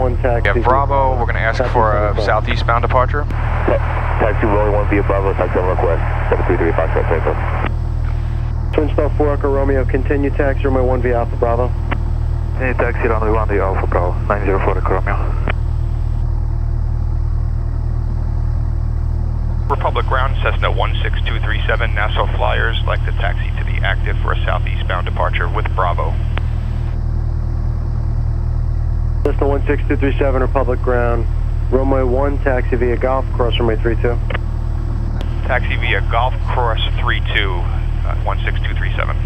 One taxi. Yeah, Bravo, we're going to ask for a southeastbound departure. Taxi Rolly 1 via Bravo, taxi on request, 733 Foxtrot Takeoff. Twin Star 4 Echo Romeo, continue taxi runway 1 via Alpha Bravo. Continue taxi runway 1 via Alpha Bravo, 904 Echo Romeo. Republic ground, Cessna 16237, Nassau Flyers, like the taxi to be active for a southeastbound departure with Bravo. Cessna 16237, Republic ground, runway 1, taxi via Golf, cross runway 32. Taxi via Golf Cross 32, 16237.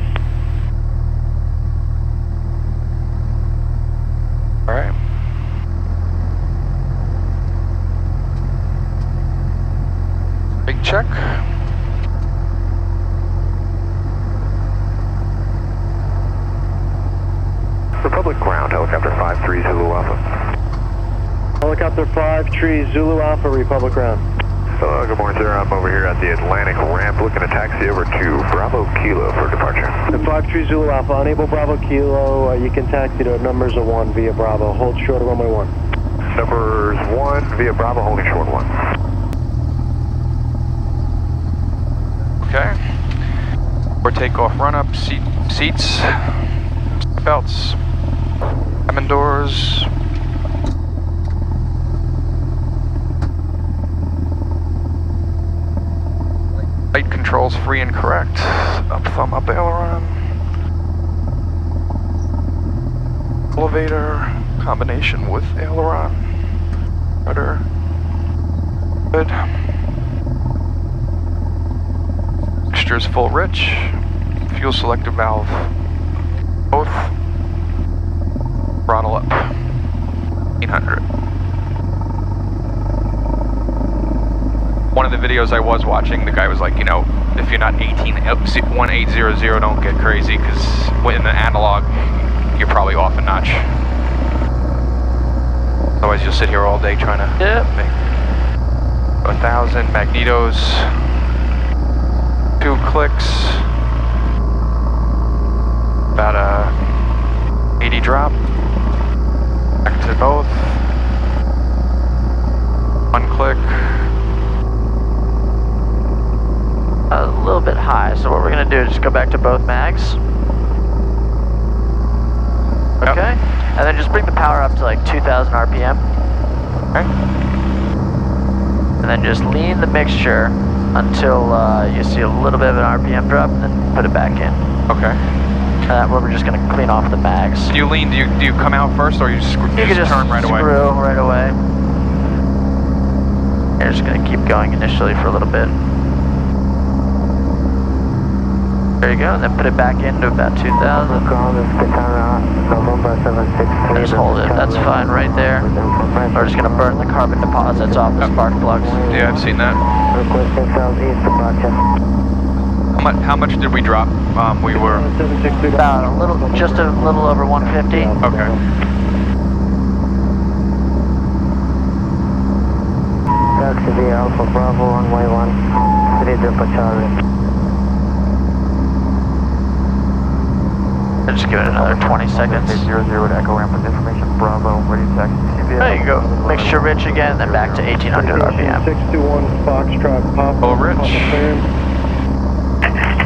All right. Big check. Republic ground, helicopter 53 Zulu Alpha. Helicopter 53 Zulu Alpha, Republic ground. Good morning, sir. I'm over here at the Atlantic ramp looking to taxi over to Bravo Kilo for departure. The 53 Zulu Alpha, unable Bravo Kilo, you can taxi to numbers of 1 via Bravo, hold short of runway 1. Numbers 1 via Bravo, holding short 1. Okay. For takeoff run up, seats, belts, cabin doors. Light controls free and correct. Up thumb up aileron. Elevator combination with aileron. Rudder. Good. Mixture's full rich. Fuel selective valve. Both. Throttle up. 1800. One of the videos I was watching, the guy was like, you know, if you're not 1800, don't get crazy, because in the analog, you're probably off a notch. Otherwise, you'll sit here all day trying to make 1,000 magnetos, 2 clicks, about a 80 drop, back to both, 1 click. A little bit high, so what we're going to do is just go back to both mags. Okay, Yep. and then just bring the power up to like 2,000 RPM. Okay. And then just lean the mixture until you see a little bit of an RPM drop, and then put it back in. Okay. And that way we're just going to clean off the mags. Do you lean, do you come out first, or you just You can just turn right away? screw right away. You're just going to keep going initially for a little bit. There you go, and then put it back into about 2,000. Just hold it, that's fine right there. We're just going to burn the carbon deposits off the spark plugs. Yeah, I've seen that. How much did we drop? We were... About just a little over 150. Okay. Taxi via Alpha Bravo, runway 1, 3 Delta Charlie. Just give it another 20 seconds. 00 to Echo ramp with information, Bravo, ready to taxi. There you go. Mixture rich again, then back to 1,800 RPM. 621 Foxtrot Papa. Full rich.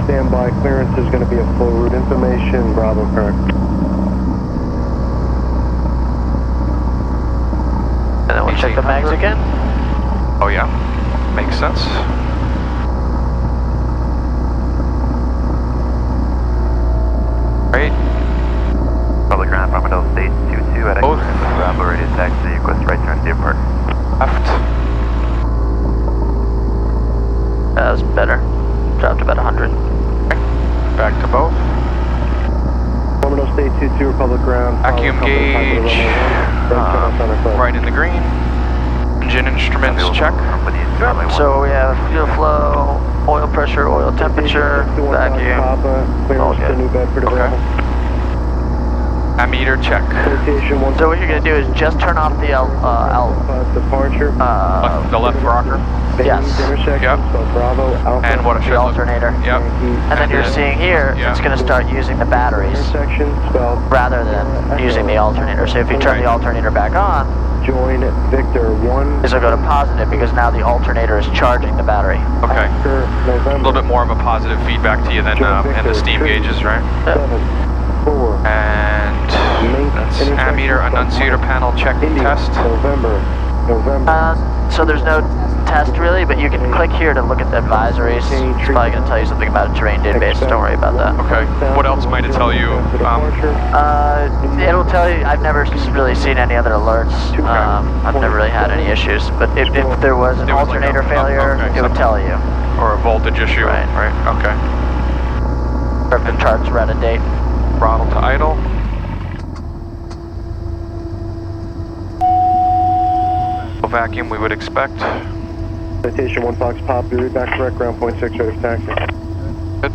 Standby clearance is going to be a full route information, Bravo correct. And then we'll check the mags again. Oh yeah, makes sense. Right. Public ground, Farmingdale State 22 at Echo ramp, Bravo, ready to taxi, request right turn to depart. Left. That was better. Dropped about 100. Back to both. Farmingdale State 22, Republic ground. Vacuum gauge. Right in the green. Engine instruments check. So we have fuel flow, oil pressure, oil temperature, vacuum. Clearance to New Bedford available. Ammeter check. Citation 1. So what you're going to do is just turn off the Departure. The left rocker. yes. Intersection. Yep. So Bravo, Alpha. And what it the should look. alternator. Yep. And then you're seeing here, yeah. it's going to start using the batteries Intersection spelled. rather than using the alternator. So if you turn Okay. the alternator back on, Join Victor 1. this will go to positive because now the alternator is charging the battery. Okay. Oscar, November. A little bit more of a positive feedback to you than in the steam gauges, right? 7, 4. And that's ammeter annunciator panel check India, test. November. So there's no test really, but you can click here to look at the advisories. It's probably going to tell you something about a terrain database, so don't worry about that. Okay. What else might it tell you? It'll tell you, I've never really seen any other alerts. I've never really had any issues, but if there was an alternator failure, it would tell you. Or a voltage issue. Right. Okay. Or if the charts were out of date. Throttle to idle. Vacuum we would expect. Citation 1 Fox Pop, be read back correct, ground point 6, ready for taxi. Good.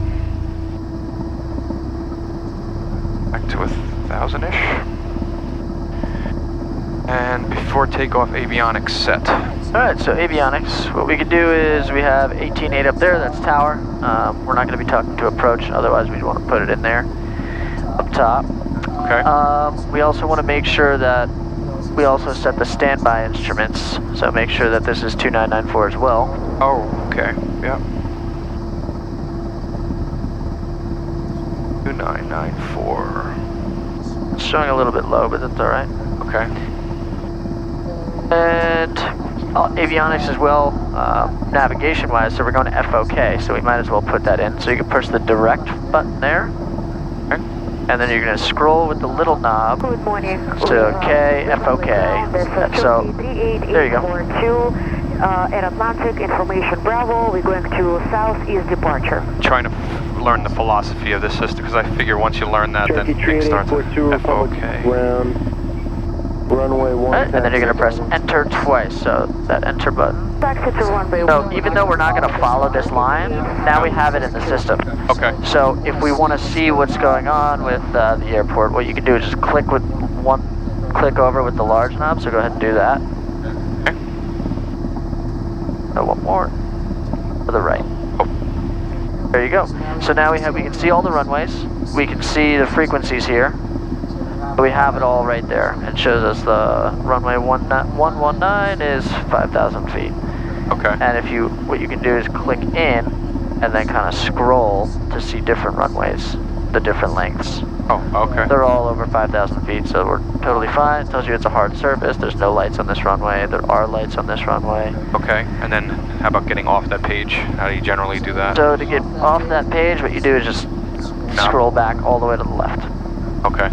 Back to 1,000-ish. And before takeoff, avionics set. Alright, so avionics, what we could do is we have 18.8 up there, that's tower. We're not going to be talking to approach, otherwise we'd want to put it in there, up top. Okay. We also want to make sure that we also set the standby instruments, so make sure that this is 2994 as well. Oh, okay. Yep. 2994. It's showing a little bit low, but that's alright. Okay. And avionics as well, navigation-wise, so we're going to FOK, so we might as well put that in. So you can push the direct button there. Okay. And then you're going to scroll with the little knob Good morning. to K, FOK. So, there you go. At Atlantic, information Bravo, we're going to southeast departure. Trying to learn the philosophy of this system, because I figure once you learn that, then things start to FOK. Ground, runway 1. And then you're going to press enter twice, so that enter button. Taxi to runway 1. So even though we're not going to follow this line, now we have it in the system. Okay. So if we want to see what's going on with the airport, what you can do is just click over with the large knob, so go ahead and do that. Okay. Oh, one more. To the right. Oh. There you go. So now we can see all the runways. We can see the frequencies here. We have it all right there. It shows us the runway 119 is 5,000 feet. Okay. And what you can do is click in and then kind of scroll to see different runways, the different lengths. Oh, okay. They're all over 5,000 feet, so we're totally fine. It tells you it's a hard surface. There's no lights on this runway. There are lights on this runway. Okay. And then how about getting off that page? How do you generally do that? So to get off that page, what you do is just scroll back all the way to the left. Okay.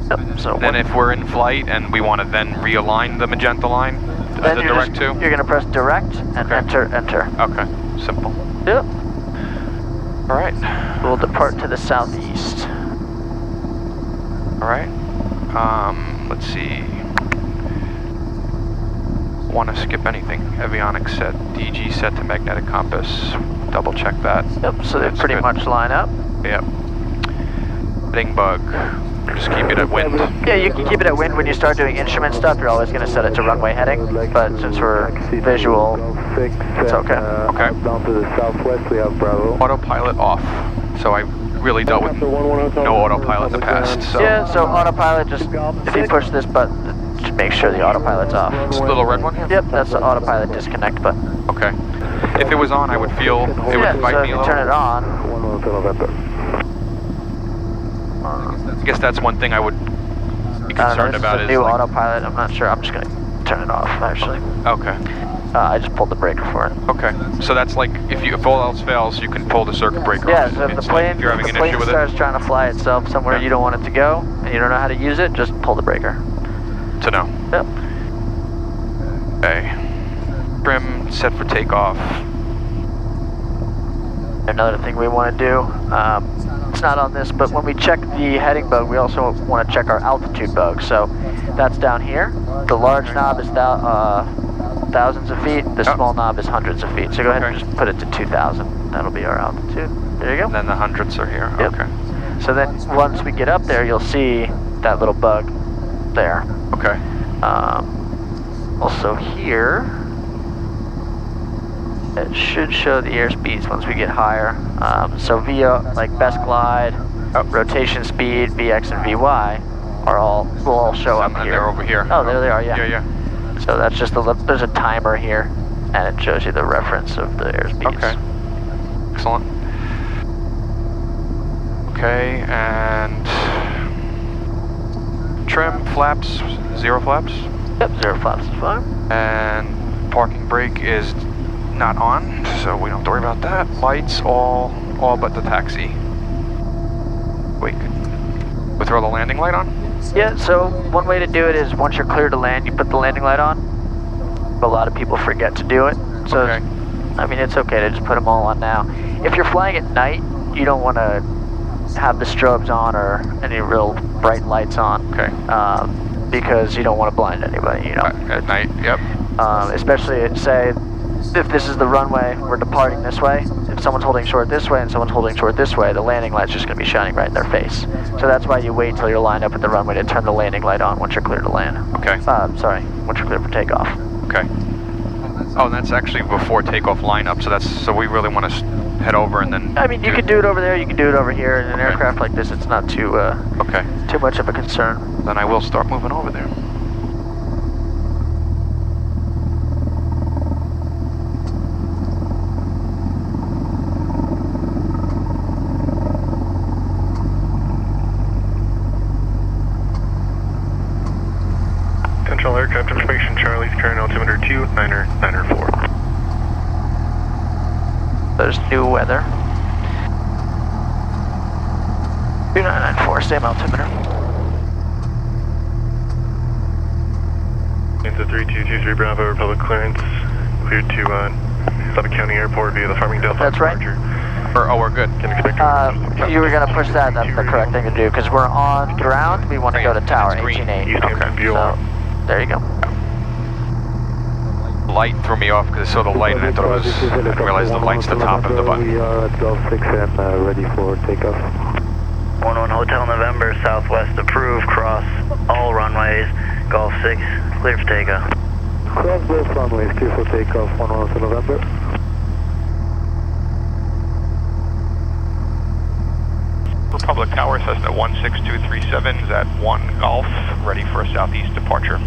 Yep. So Then if we're in flight and we want to then realign the magenta line, then the direct to? you're going to press direct and enter. Okay. Simple. Yep. All right. We'll depart to the southeast. All right. Let's see. Want to skip anything? Avionics set, DG set to magnetic compass. Double check that. Yep, so they pretty much line up. Yep. Heading bug. Just keep it at wind. Yeah, you can keep it at wind when you start doing instrument stuff. You're always going to set it to runway heading, but since we're visual, it's okay. Okay. Down to the southwest, we have Bravo. Autopilot off. So I really dealt with no autopilot in the past. So Yeah, so autopilot, just if you push this button, just make sure the autopilot's off. this little red one. Yep, that's the autopilot disconnect button. Okay. If it was on, I would feel it would Yeah, invite so if me a you little. turn it on, I guess that's one thing I would be concerned about this is is a new like, autopilot. I'm not sure. I'm just going to turn it off, actually. okay. I just pulled the breaker for it. Okay. So that's like if all else fails, you can pull the circuit breaker Yeah, off. so if the It's like plane, if you're having if the an plane issue with starts it, trying to fly itself somewhere Yeah. you don't want it to go, and you don't know how to use it, just pull the breaker. to know. Yep. Okay. Trim set for takeoff. Another thing we want to do, it's not on this, but when we check the heading bug, we also want to check our altitude bug. So that's down here. The large knob is thousands of feet. The small knob is hundreds of feet. So go ahead and just put it to 2,000. That'll be our altitude. There you go. And then the hundreds are here. Yep. Okay. So then once we get up there, you'll see that little bug there. Okay. Also here, it should show the airspeeds once we get higher. So via like best glide, rotation speed, VX and VY will all show up here. They're over here. Oh, there they are, yeah. Yeah. So that's just there's a timer here, and it shows you the reference of the airspeeds. Okay. Excellent. Okay, and trim, flaps, 0 flaps? Yep, 0 flaps is fine. And parking brake is not on, so we don't have to worry about that. Lights, all but the taxi. Wait, we throw the landing light on? Yeah, so one way to do it is once you're clear to land, you put the landing light on. But a lot of people forget to do it. So, okay. I mean, it's okay to just put them all on now. If you're flying at night, you don't want to have the strobes on or any real bright lights on. Okay. Because you don't want to blind anybody, you know. At night, yep. Especially, say, if this is the runway, we're departing this way. If someone's holding short this way and someone's holding short this way, the landing light's just going to be shining right in their face. So that's why you wait till you're lined up at the runway to turn the landing light on once you're clear to land. Okay. Sorry, once you're clear for takeoff. Okay. Oh, and that's actually before takeoff lineup, so we really want to head over and then... I mean, you could do it over there, you can do it over here. In an aircraft like this, it's not too much of a concern. Then I will start moving over there. Central aircraft information, Charlie's current altimeter 2, 9er 4. There's new weather. 2994, same altimeter. Into 3223 Bravo, Republic clearance, cleared to Suffolk County Airport via the Farmingdale. That's right. We're good. Can expect you were going to push that, that's the correct thing to do, because we're on ground, we want to go to tower 18-8. East Hampton view. So, there you go. Light threw me off because I saw the light and I thought it was, I didn't realize the light's the top of the button. We are at Golf 6 and ready for takeoff. 11 Hotel November, Southwest approved, cross all runways, Golf 6, clear for takeoff. Cross both runways, clear for takeoff, 11 Hotel November. Republic Tower, Cessna 16237 is at 1 Golf, ready for a southeast departure.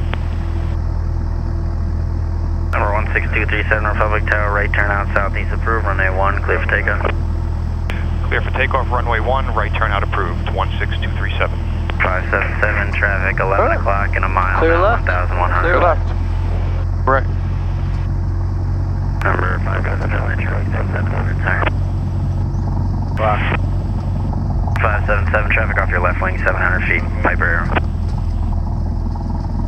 Number 16237 Republic Tower, right turn out southeast approved, runway 1, clear for takeoff. Clear for takeoff, runway 1, right turn out approved, 16237. 577, traffic 11 o'clock in a mile. Clear now, left. 1,100. Clear left. Right. Number 577, traffic 577, traffic off your left wing, 700 feet, Piper Arrow.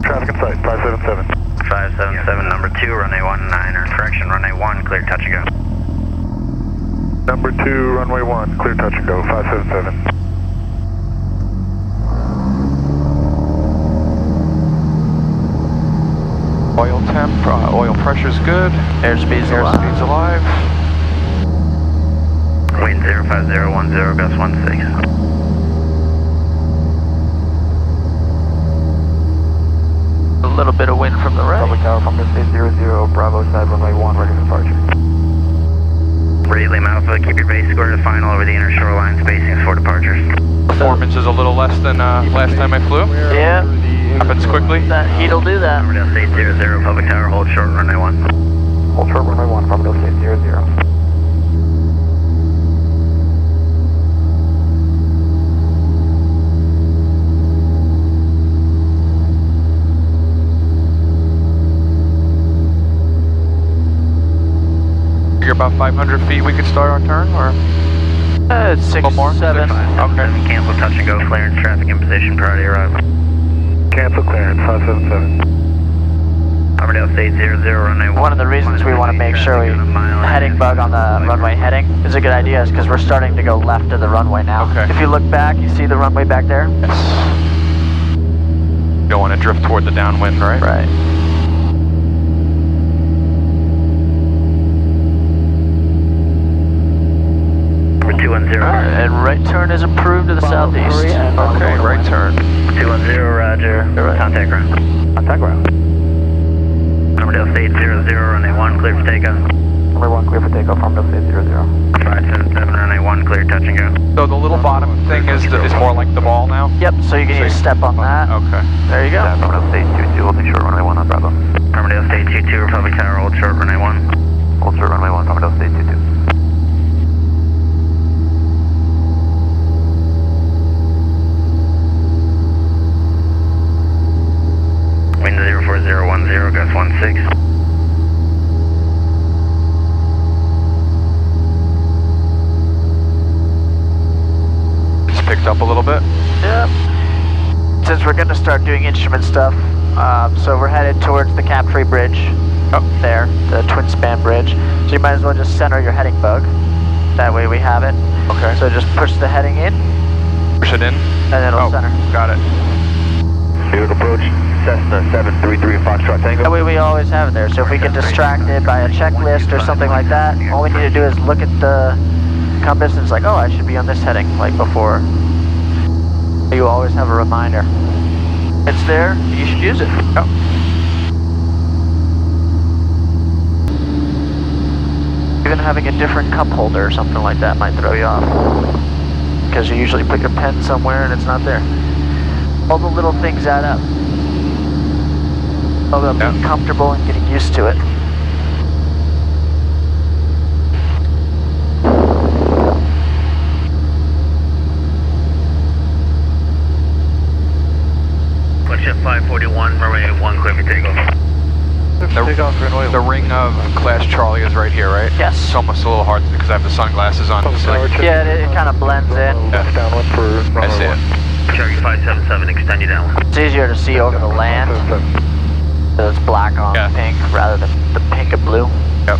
Traffic in sight, 577. 577, number 2, runway 19er, correction, runway 1, clear touch and go. Number 2, runway 1, clear touch and go, 577. Oil temp, oil pressure's good. Airspeed's Airspeed's alive. Wind 05010, gust 16. A little bit of wind from the right. Public Tower from State 00, Bravo side, runway 1, ready for departure. Brady Lima Alpha, keep your base square to final over the inner shoreline spacings for departures. Performance is a little less than last time I flew. Yeah, Happens quickly. that heat'll do that. Number State 00, Public Tower, hold short, runway 1. Hold short, runway 1, from State 00. You're about 500 feet, we could start our turn, or? It's 6, more? 7. Okay. Cancel touch and go, clearance, traffic in position, priority arrival. Cancel clearance, 577. Armadale State 00, runway 1. One of the reasons we want to make sure we heading bug on the runway heading is a good idea is because we're starting to go left of the runway now. Okay. If you look back, you see the runway back there? Yes. Don't want to drift toward the downwind, right? Right. Number 2, 210. And right turn is approved to the southeast. Okay, right turn. 210, roger. Contact ground. Contact ground. Armadale State 00, runway 1, clear for takeoff. Number 1 clear for takeoff, Armadale State 00. 577, runway 1, clear, touch and go. So the little bottom thing is more like the ball now? Yep, so you can just step on that. Okay. There you go. Armadale State 22, holding short runway 1 on Bravo. Armadale State 22, Republic Tower, hold short, runway 1. Hold short runway 1, Armadale State 22. Wind 04010, gust 16. Just picked up a little bit. Yep. Since we're going to start doing instrument stuff, so we're headed towards the Captree Bridge. Up there, the twin span bridge. So you might as well just center your heading bug. That way we have it. Okay. So just push the heading in, Push it in. and then it'll center. Got it. New York approach, Cessna 733 Foxtrot Tango. That way we always have it there. So if we get distracted by a checklist or something like that, all we need to do is look at the compass and it's like, oh, I should be on this heading, like before. You always have a reminder. It's there, you should use it. Yep. Even having a different cup holder or something like that might throw you off. Because you usually put your pen somewhere and it's not there. All the little things add up. All about being comfortable and getting used to it. Jet 541, runway 1, clear for takeoff. The ring of Class Charlie is right here, right? Yes. It's almost a little hard because I have the sunglasses on. It's like, Yeah, it kind of blends in. I see it. Cherokee 577, extend you down. It's easier to see over the land. So it's black on pink rather than the pink and blue. Yep.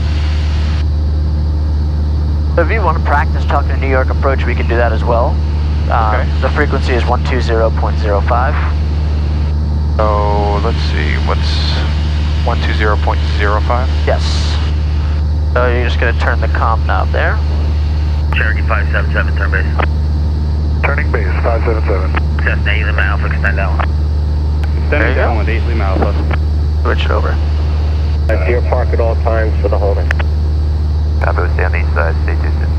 So if you want to practice talking to New York approach, we can do that as well. Okay. The frequency is 120.05. So let's see, what's 120.05? Yes. So you're just going to turn the comm knob there. Cherokee 577, turn base. Turning base 577. Cessna 8 Lima Alpha, extend down. There you go. with 8 Lima Alpha. Switch it over. Deer Park at all times for the holding. Copy, stay on the east side, stay distant.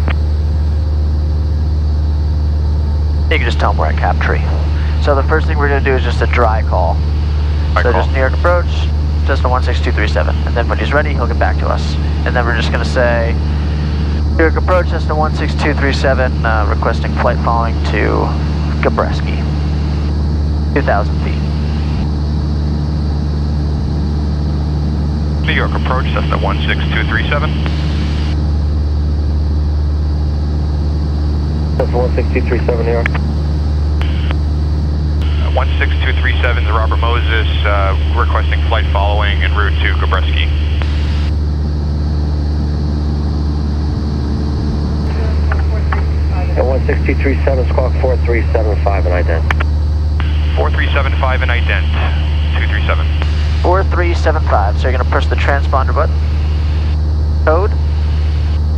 You can just tell them we're at Captree. So the first thing we're going to do is just a dry call. Just New York approach, Cessna 16237. And then when he's ready, he'll get back to us. And then we're just going to say, New York approach, Cessna 16237, requesting flight following to Gabreski, 2,000 feet. New York approach, Cessna 16237. Cessna 16237, New York. 16237 is Robert Moses, requesting flight following en route to Gabreski. At 16237, squawk 4375 and ident. 4375 and ident, 237. 4375, so you're going to push the transponder button. Code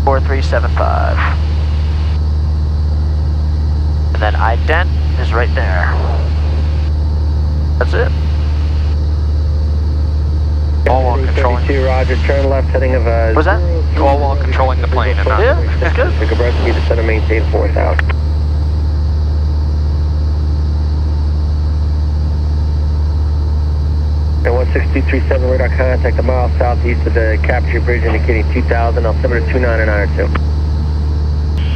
4375. And then ident is right there. That's it. All while controlling. 32, Roger, turn left heading of Was that? All while controlling the plane and not. Yeah, that's good. The Gabreski to center maintain 4000. And 16237 radar contact a mile southeast of the Captree Bridge indicating 2000. I'll send it to 29902.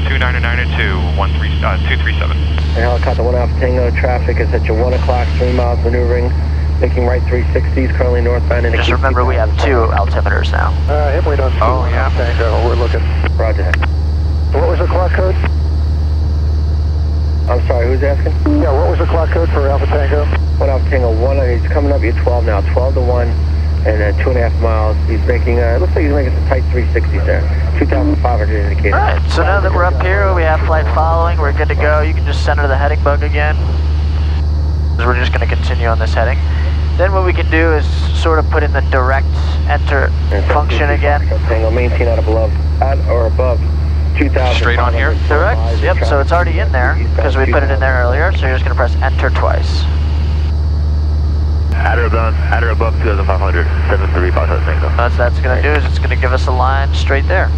29902, 237. And helicopter 1 Alpha Tango, traffic is at your 1 o'clock, 3 miles maneuvering, making right 360s, currently northbound Just remember we have 2 altimeters now. Hit we don't see Oh, yeah. Tango, we're looking. Roger. What was the clock code? I'm sorry, who's asking? Yeah, what was the clock code for Alpha Tango? 1 Alpha Tango, 1, he's coming up, you're 12 now, 12 to 1, and 2.5 miles. He's making, looks like he's making some tight 360s there. 2,500 indicated. Alright, so now that we're up here, we have flight following, we're good to go. You can just center the heading bug again. Because we're just going to continue on this heading. Then what we can do is sort of put in the direct enter function again. Tango, maintain at or above 2,000. Straight on here? Direct? Yep, so it's already in there because we put it in there earlier, so you're just going to press enter twice. At or above 2,500, 735 Tango. What that's going to do is it's going to give us a line straight there.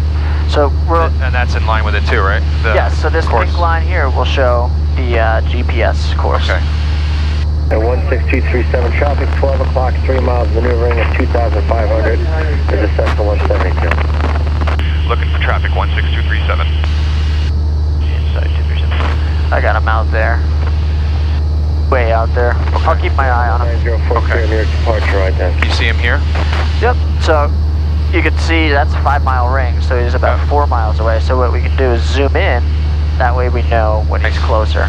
So we're... And that's in line with it too, right? Yes, so this pink line here will show the GPS course. Okay. At 16237 traffic, 12 o'clock, 3 miles maneuvering at 2,500. Is a Cessna 172. Looking for traffic 16237. I got him out there. Way out there. I'll keep my eye on him. 9043 near departure right then. You see him here? Yep, so you can see that's a 5 mile ring, so he's about 4 miles away. So what we can do is zoom in, that way we know when he's closer.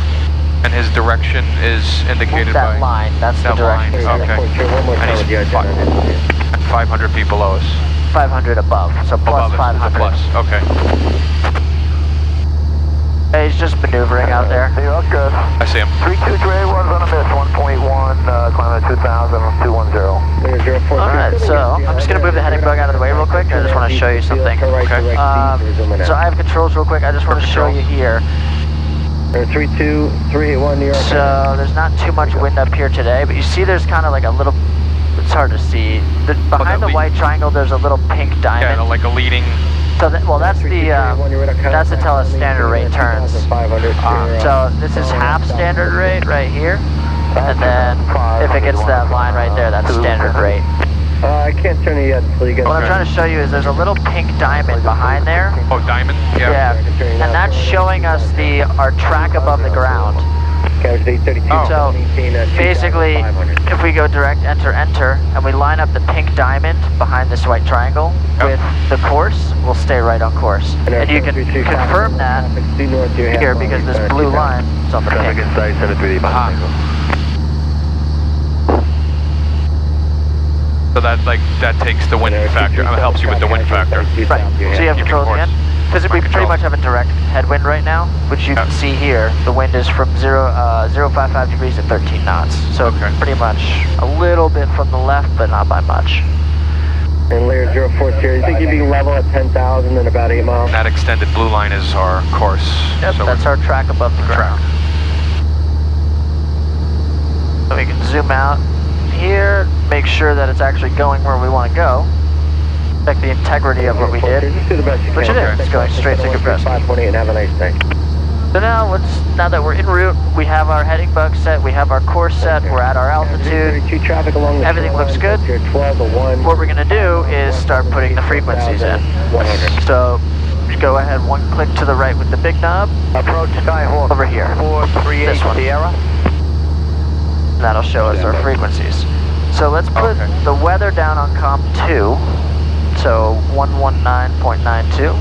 And his direction is indicated by... That line, that's the that line. direction. Okay. One more time with the And he's 500 feet below us. 500 above, so plus Above us is a 500. plus. Okay. Hey, he's just maneuvering out there. Hey, that's good. I see him. 32 Dre, one's on a miss, 1.1, climbing at 2,000, 210. Alright, so I'm just going to move the heading bug out of the way real quick. I just want to show you something. Okay. So I have controls real quick. I just want to show you here. 32381 New York. So there's not too much wind up here today, but you see there's kind of like a little, it's hard to see. Behind the white triangle there's a little pink diamond. Yeah, like a leading... So well, that's to tell us standard rate turns. So this is half standard rate right here, and then if it gets that line right there, that's standard rate. I can't turn it yet until you get... What I'm trying to show you is there's a little pink diamond behind there. Oh, diamond? Yeah, and that's showing us our track above the ground. So basically, if we go direct enter, and we line up the pink diamond behind this white triangle with the course, we'll stay right on course. And you can confirm that here because this blue line is on the pink. So that takes the wind factor, helps you with the wind factor. Right, so you have controls again? Because we pretty much have a direct headwind right now, which you can see here. The wind is from 0.55 degrees to 13 knots. So pretty much a little bit from the left, but not by much. And layer 040, you think you'd be level at 10,000 in about 8 miles? That extended blue line is our course. Yep, so that's our track above the ground. So we can zoom out here, make sure that it's actually going where we want to go. Check the integrity of what we did, which it is. It's going straight to Gabreski. 528 and have a nice day. So now that we're en route, we have our heading bug set, we have our course set, we're at our altitude, everything looks good. What we're going to do is start putting the frequencies in. So go ahead, one click to the right with the big knob. Approach Skyhawk. Over here. 438 this one. Sierra. That'll show us our frequencies. So let's put the weather down on comp 2. So 119.92.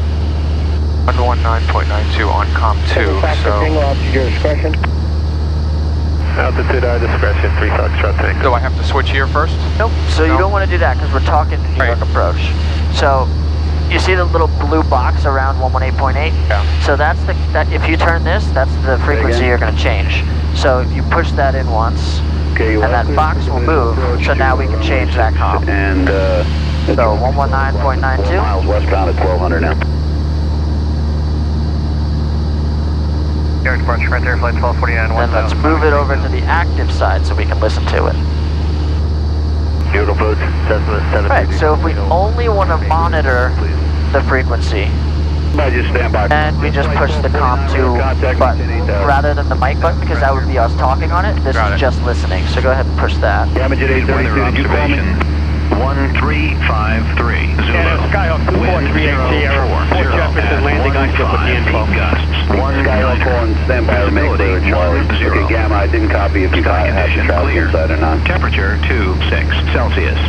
119.92 on comp 2. So altitude discretion. Altitude our discretion, 3 Foxtrot Tango. do I have to switch here first? Nope. So you don't want to do that because we're talking New York approach. So you see the little blue box around 118.8? Yeah. So that's if you turn this, that's the frequency you're going to change. So you push that in once, and that box will move. So now we can change that comp. And so 119.92. miles westbound at 1200 now. Air departure right there, flight 1249. Then let's move it over to the active side so we can listen to it. Beautiful, Cessna 7. Right, so if we only want to monitor the frequency, Just stand by. and we just push the comp 2 button rather than the mic button, because that would be us talking on it. This is just listening, so go ahead and push that. Damage at 832, did you call me? 1353 Zulu. Skyhawk 2438 Sierra. Fort Jefferson landing on ship with the info. One Skyhawk on standby to make the Charlie. Okay, Gamma, I didn't copy if you have to travel inside or not. Temperature 26 Celsius.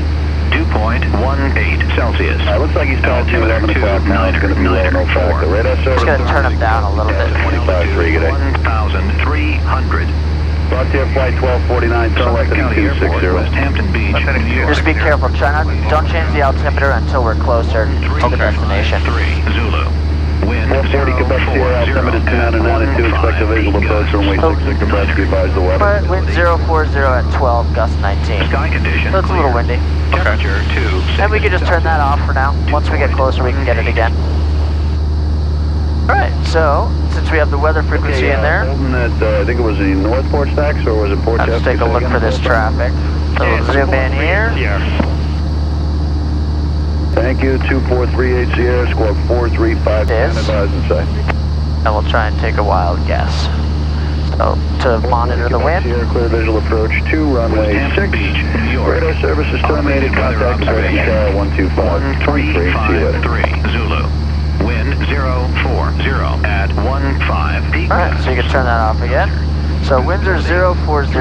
Dew point 18 Celsius. Looks like he's telling you 11 o'clock now. It's going to be low, no factor. Radar service. Just going to turn them down a little bit. 25-3, good day. 1,300. Brought to you flight 1249, select 260. Westhampton Beach, New York. Just be careful. Don't change the altimeter until we're closer to the destination. 3 Zulu. Wind 440 Quebec Sierra, altimeter 292, expect a visual approach runway 66, Gabreski, advise the weather. Wind 040 at 12, gust 19. Sky condition So it's a little windy. Temperature 2. And we can just turn that off for now. Once we get closer, we can get it again. Alright, so since we have the weather frequency in there, Holding at, I think it was the Northport stacks, or was it Port let's take a look for this traffic. So we'll zoom in here. Thank you, 2438 Sierra, squawk 435, advise and say. And we'll try and take a wild guess. So, to monitor the wind. Sierra, clear visual approach to runway 6. Radar service is terminated, contact Gabreski Tower 125.3. See you later. Zulu. Wind 040 at 15 peak. Alright, so you can turn that off again. So winds are 040.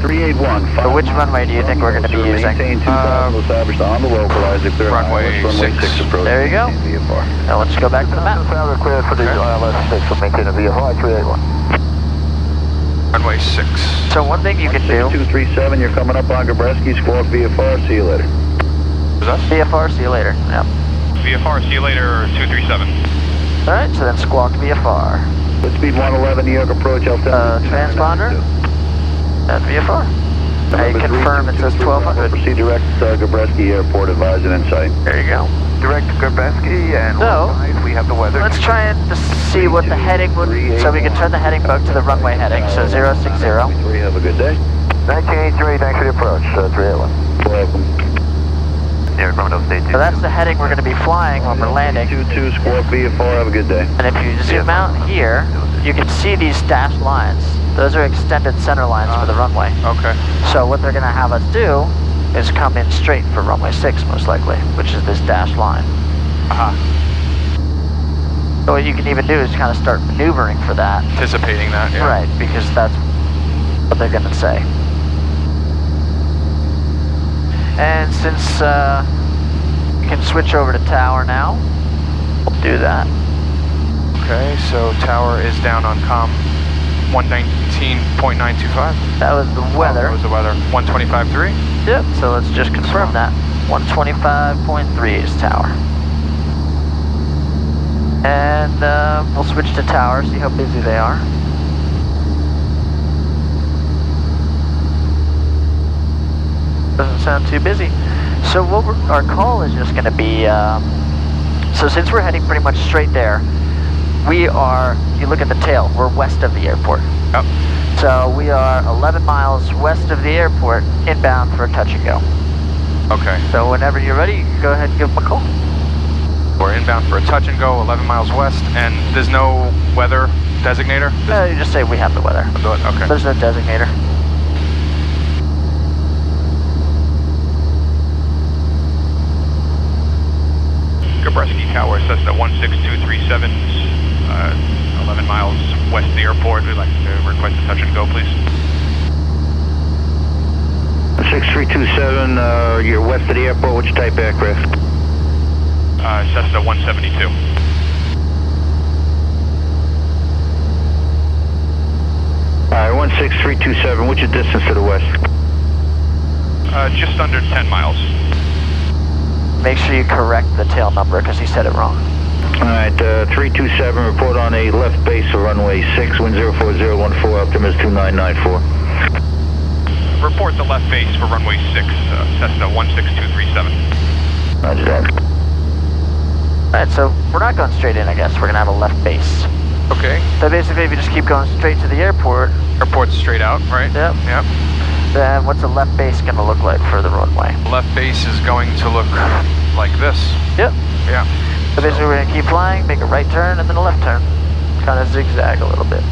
381. So which runway do you think we're going to be using? Established on the localizer, clear runway 6 approach. There you go. Now let's go back to the map. Clear for the ILS 6, so maintain a VFR 381. Runway 6. So one thing you can do. 237, you're coming up on Gabreski, squawk VFR, see you later. Is that? VFR, see you later. Yep. VFR, see you later, 237. Alright, so then squawk VFR. Good speed 111, New York approach, Transponder. And VFR. I confirm it says 1200. Proceed direct Gabreski Airport, advise and insight. There you go. Direct Gabreski, and So, we have the weather. let's try and just see what the heading would be. So we can turn the heading bug to the runway heading, so 060. Have a good day. 1983, thanks for the approach, 381. Welcome. So that's the heading we're going to be flying when we're landing. 22, squawk VFR, have a good day. And if you zoom out here, you can see these dashed lines. Those are extended center lines for the runway. Okay. So what they're going to have us do is come in straight for runway 6 most likely, which is this dashed line. So what you can even do is kind of start maneuvering for that. Anticipating that, yeah. Right, because that's what they're going to say. And since we can switch over to tower now, we'll do that. Okay, so tower is down on comm 119.925. That was the weather. That was the weather. 125.3. Yep, so let's just confirm that. 125.3 is tower. And we'll switch to tower, see how busy they are. Doesn't sound too busy. So what our call is just going to be, so since we're heading pretty much straight there, we are, you look at the tail, we're west of the airport. Yep. So we are 11 miles west of the airport, inbound for a touch and go. Okay. So whenever you're ready, you can go ahead and give them a call. We're inbound for a touch and go, 11 miles west, and there's no weather designator? You just say we have the weather. Okay. There's no designator. Gabreski Tower, Cessna 16237, 11 miles west of the airport. We'd like to request a touch and go, please. 6327, you're west of the airport, which type aircraft? Cessna 172. Alright, 16327, what's your distance to the west? Just under 10 miles. Make sure you correct the tail number because he said it wrong. Alright, 327, report on a left base for runway 6, wind 04014, altimeter 2994. Report the left base for runway 6, Cessna 16237. Roger that. Alright, so we're not going straight in, I guess. We're going to have a left base. Okay. So basically, if you just keep going straight to the airport. Airport's straight out, right? Yep. Yep. Then what's the left base going to look like for the runway? Left base is going to look like this. Yep. Yeah. So basically, we're going to keep flying, make a right turn, and then a left turn. Kind of zigzag a little bit.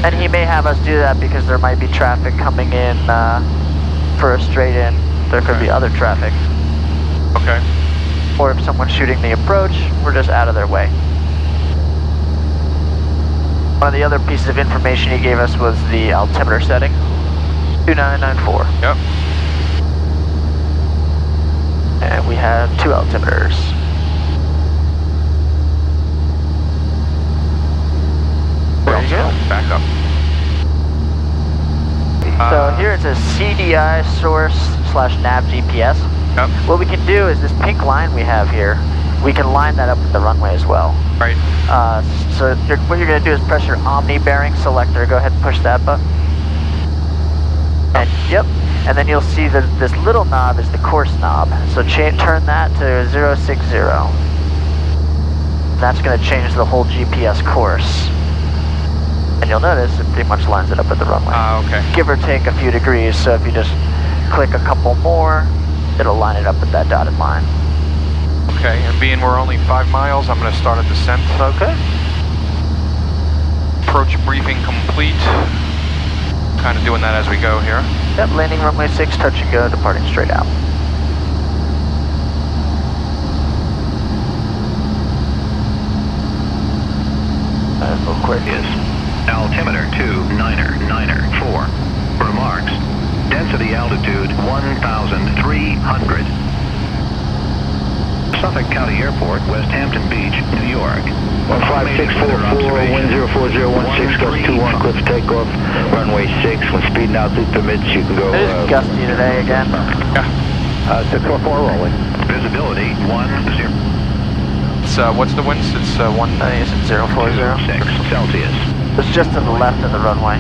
And he may have us do that because there might be traffic coming in for a straight in. There could be other traffic. Okay. Or if someone's shooting the approach, we're just out of their way. One of the other pieces of information he gave us was the altimeter setting, 2994. Yep. And we have 2 altimeters. There you go. Back up. So here it says CDI source/nav GPS. Yep. What we can do is this pink line we have here, we can line that up with the runway as well. Right. So what you're going to do is press your Omni bearing selector. Go ahead and push that button. And yep. And then you'll see that this little knob is the course knob. So turn that to 060. that's going to change the whole GPS course. And you'll notice it pretty much lines it up at the runway. Okay. Give or take a few degrees, so if you just click a couple more, it'll line it up at that dotted line. Okay, and being we're only 5 miles, I'm going to start a descent. Okay. Approach briefing complete. Kind of doing that as we go here. Yep, landing runway 6, touch and go, departing straight out. Real quick. Is altimeter 2994. Remarks. Density altitude 1,300. Suffolk County Airport, Westhampton Beach, New York. 15644, wind 04016, gust 21, clear for takeoff, runway 6. When speed and altitude permits, you can go... It is gusty today again. Yeah. 644 rolling. Visibility 10. It's, what's the winds? It's 1... I think it's 040. 6 Celsius. It's just to the left of the runway.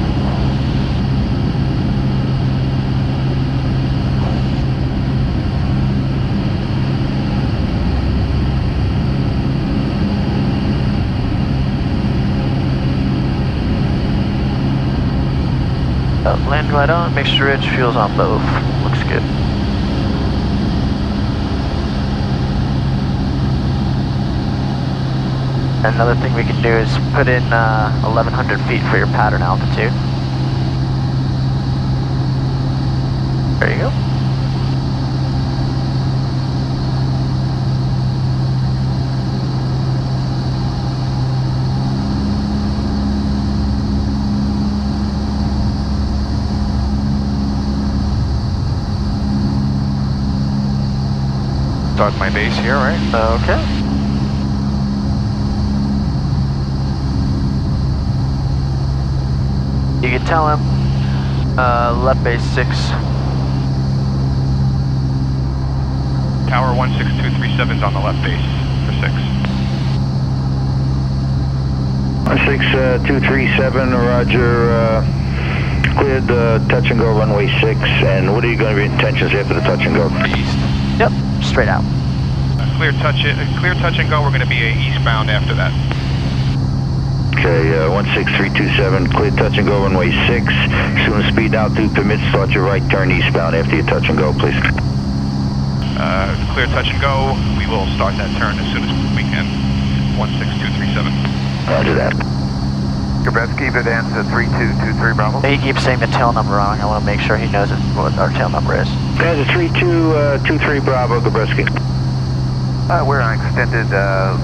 Land right on, make sure it's fuel's on both. Looks good. Another thing we can do is put in 1,100 feet for your pattern altitude. There you go. Start my base here, right? Okay. You can tell him left base 6. Tower 16237's on the left base for 6. 16237, roger, cleared touch and go runway 6, and what are you going to be intentions after the touch and go? East. Yep, straight out. Clear touch and go, we're going to be eastbound after that. Okay, 16327, clear touch and go runway 6. As soon as speed and altitude permits, start your right turn eastbound after your touch and go, please. Clear touch and go, we will start that turn as soon as we can. 16237. Roger that. Gabreski, Vidance 3223 Bravo. He keeps saying the tail number wrong. I want to make sure he knows what our tail number is. Guys, 3223 Bravo, Gabreski. We're on extended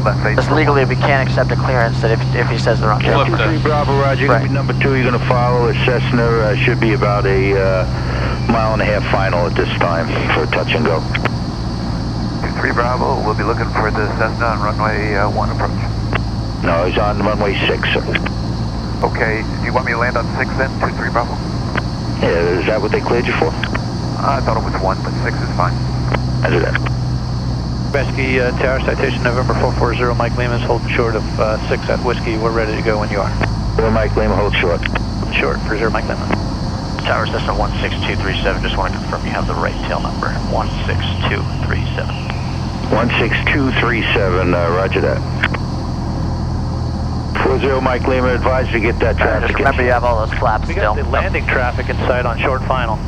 left face. Just legally, we can't accept a clearance that if he says the wrong tail. 23 Bravo, roger. Right. Number 2, you're going to follow a Cessna. Should be about a mile and a half final at this time for touch and go. 23 Bravo, we'll be looking for the Cessna on runway 1 approach. No, he's on runway 6, sir. Okay, do you want me to land on 6 then? 23 Bravo? Yeah, is that what they cleared you for? I thought it was 1, but 6 is fine. Roger that. Gabreski, Tower citation November 440, Mike Lehman's holding short of 6 at Whiskey. We're ready to go when you are. Well, Mike Lehman, hold short. Short for 0 Mike Lehman. Tower Cessna 16237, just want to confirm you have the right tail number. 16237. 16237, roger that. 40 Mike Lehman, advise you get that traffic. Just remember you have all those flaps We still. got the landing traffic in sight on short final.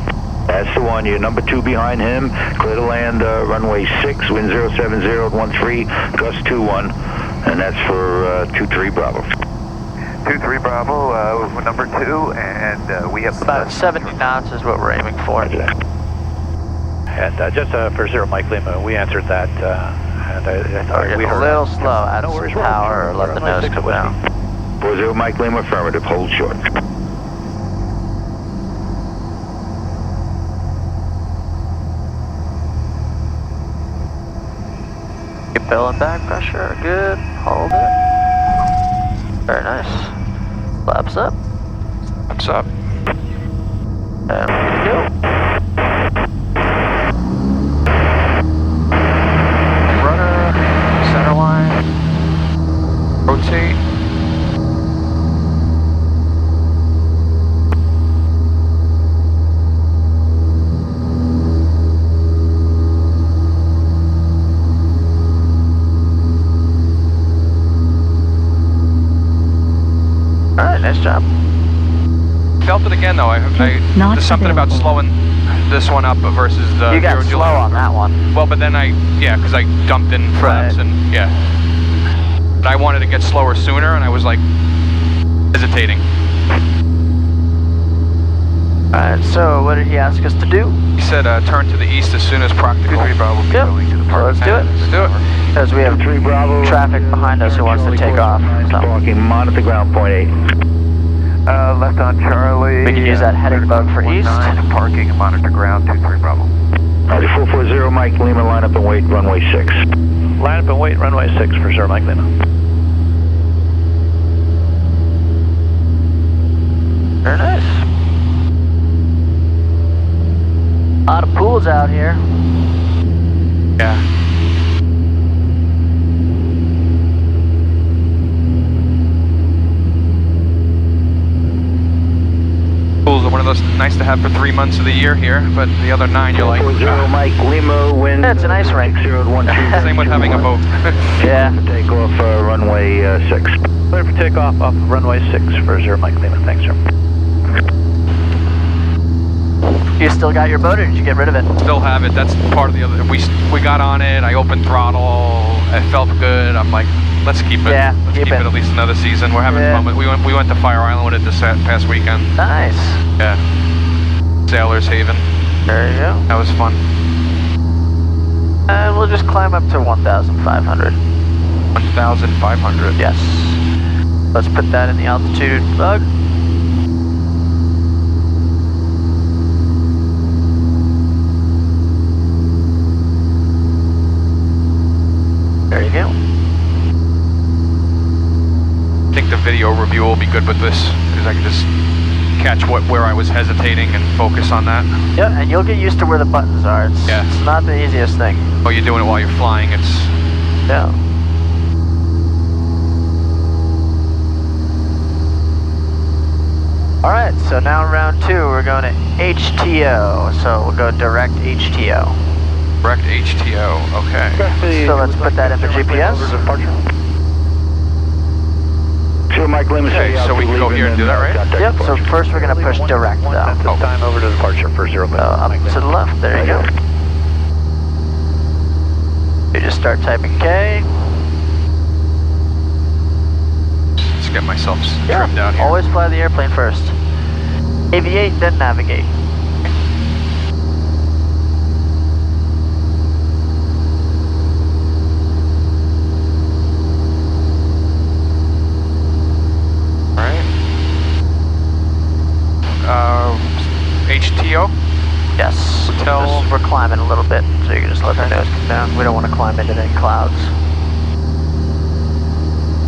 That's the one. You're number 2 behind him. Clear to land runway 6, wind 07013, gust 21, and that's for 23 Bravo. 23 Bravo, number 2, and we have About 70 knots is what we're aiming for. And just for 0 Mike Lehman, we answered that. And I thought We're we getting heard a little slow. Add No some worries, power or let the nose come down. 40 Mike Lehman, affirmative. Hold short. Keep filling back pressure. Good. Hold it. Very nice. Flaps up. What's up? And we go. Rudder, center line, rotate. job. Felt it again though. There's something about slowing this one up versus the You got Euro slow on that one. Well, but then because I dumped in flaps and yeah. But I wanted to get slower sooner, and I was like hesitating. Alright, so what did he ask us to do? He said turn to the east as soon as practical. Yep. So let's do it. Let's do it. Because we have 3 Bravo. traffic behind us who wants to take off. So Parking, monitor ground, point 8. Left on Charlie. we can use that heading bug for east. Parking and monitor ground, 23 Bravo. Roger, 440, Mike Lima, line up and wait, runway 6. Line up and wait, runway 6 for Sir Mike Lima. Very nice. A lot of pools out here. Yeah. Pools are one of those nice to have for 3 months of the year here, but the other 9 you're like. 440, Mike Lima, wind. Yeah, it's an ice rink. Same with having a boat. Yeah. Takeoff, runway 6. Clear for takeoff off of runway 6 for Sir Mike Lima. Thanks, sir. You still got your boat, or did you get rid of it? Still have it. That's part of the other. We got on it. I opened throttle. It felt good. I'm like, let's keep it. Yeah, let's keep it at least another season. We're having fun. We went to Fire Island with it this past weekend. Nice. Yeah. Sailor's Haven. There you go. That was fun. And we'll just climb up to 1,500. 1,500. Yes. Let's put that in the altitude bug. There you go. I think the video review will be good with this, because I can just catch where I was hesitating and focus on that. Yeah, and you'll get used to where the buttons are. It's not the easiest thing. Oh, you're doing it while you're flying. It's Yeah. Alright, so now round 2, we're going to HTO. So we'll go direct HTO. direct HTO. Okay. So let's put that in the GPS. Sure, Mike Lima. Okay, so we can go here and do that, right? Yep, so first we're going to push direct though. Oh. Time over to departure for 0 minutes. Up to the left, there you go. You just start typing K. Let's get myself trimmed down here. Always fly the airplane first. Aviate, then navigate. HTO? Yes. We're climbing a little bit, so you can just let the nose come down. We don't want to climb into any clouds.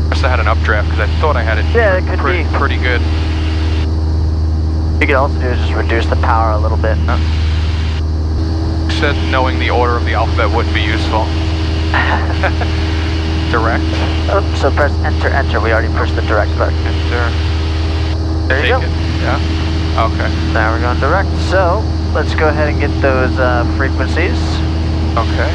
Must have had an updraft because I thought I had it. Yeah, it could be pretty good. What you could also do is just reduce the power a little bit. You said knowing the order of the alphabet wouldn't be useful. Direct. Oh, so press enter, enter. We already pushed the direct button. Enter. There you go. Yeah. Okay. Now we're going direct. So let's go ahead and get those frequencies. Okay.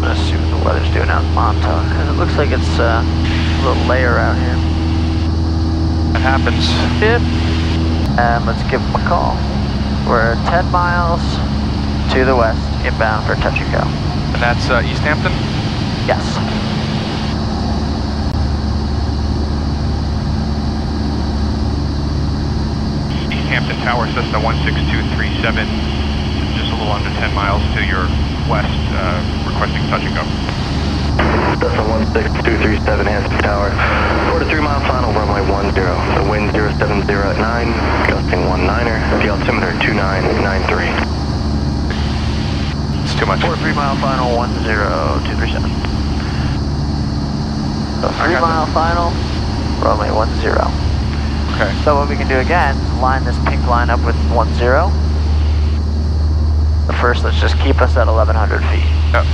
Let's see what the weather's doing out in Montauk, because it looks like it's a little layer out here. That happens. Yep. And let's give them a call. We're 10 miles to the west, inbound for touch and go. And that's East Hampton? Yes. East Hampton Tower, Cessna 16237, just a little under 10 miles to your west, requesting touch and go. Cessna 16237, Hampton Tower, 4 to 3 mile final, runway 10, the wind 070 at 9, gusting 19er, the altimeter 2993. It's too much. 4 to 3 mile final, 10237. So 3 mile final, runway 10. Okay. So what we can do again, line this pink line up with 10. But first, let's just keep us at 1,100 feet. Yep.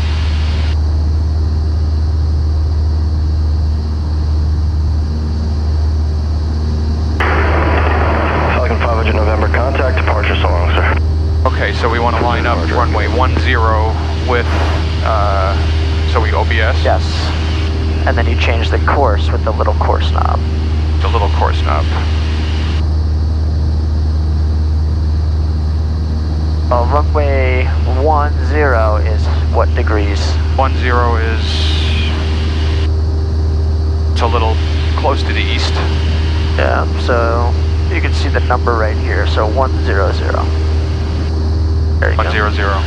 Falcon 500 November, contact departure, so long, sir. Okay, so we want to line up runway 10 with, so we OBS? Yes. and then you change the course with the little course knob. The little course knob. Runway 10 is what degrees? 10 is, it's a little close to the east. Yeah, so you can see the number right here, so 100. There you 100. go.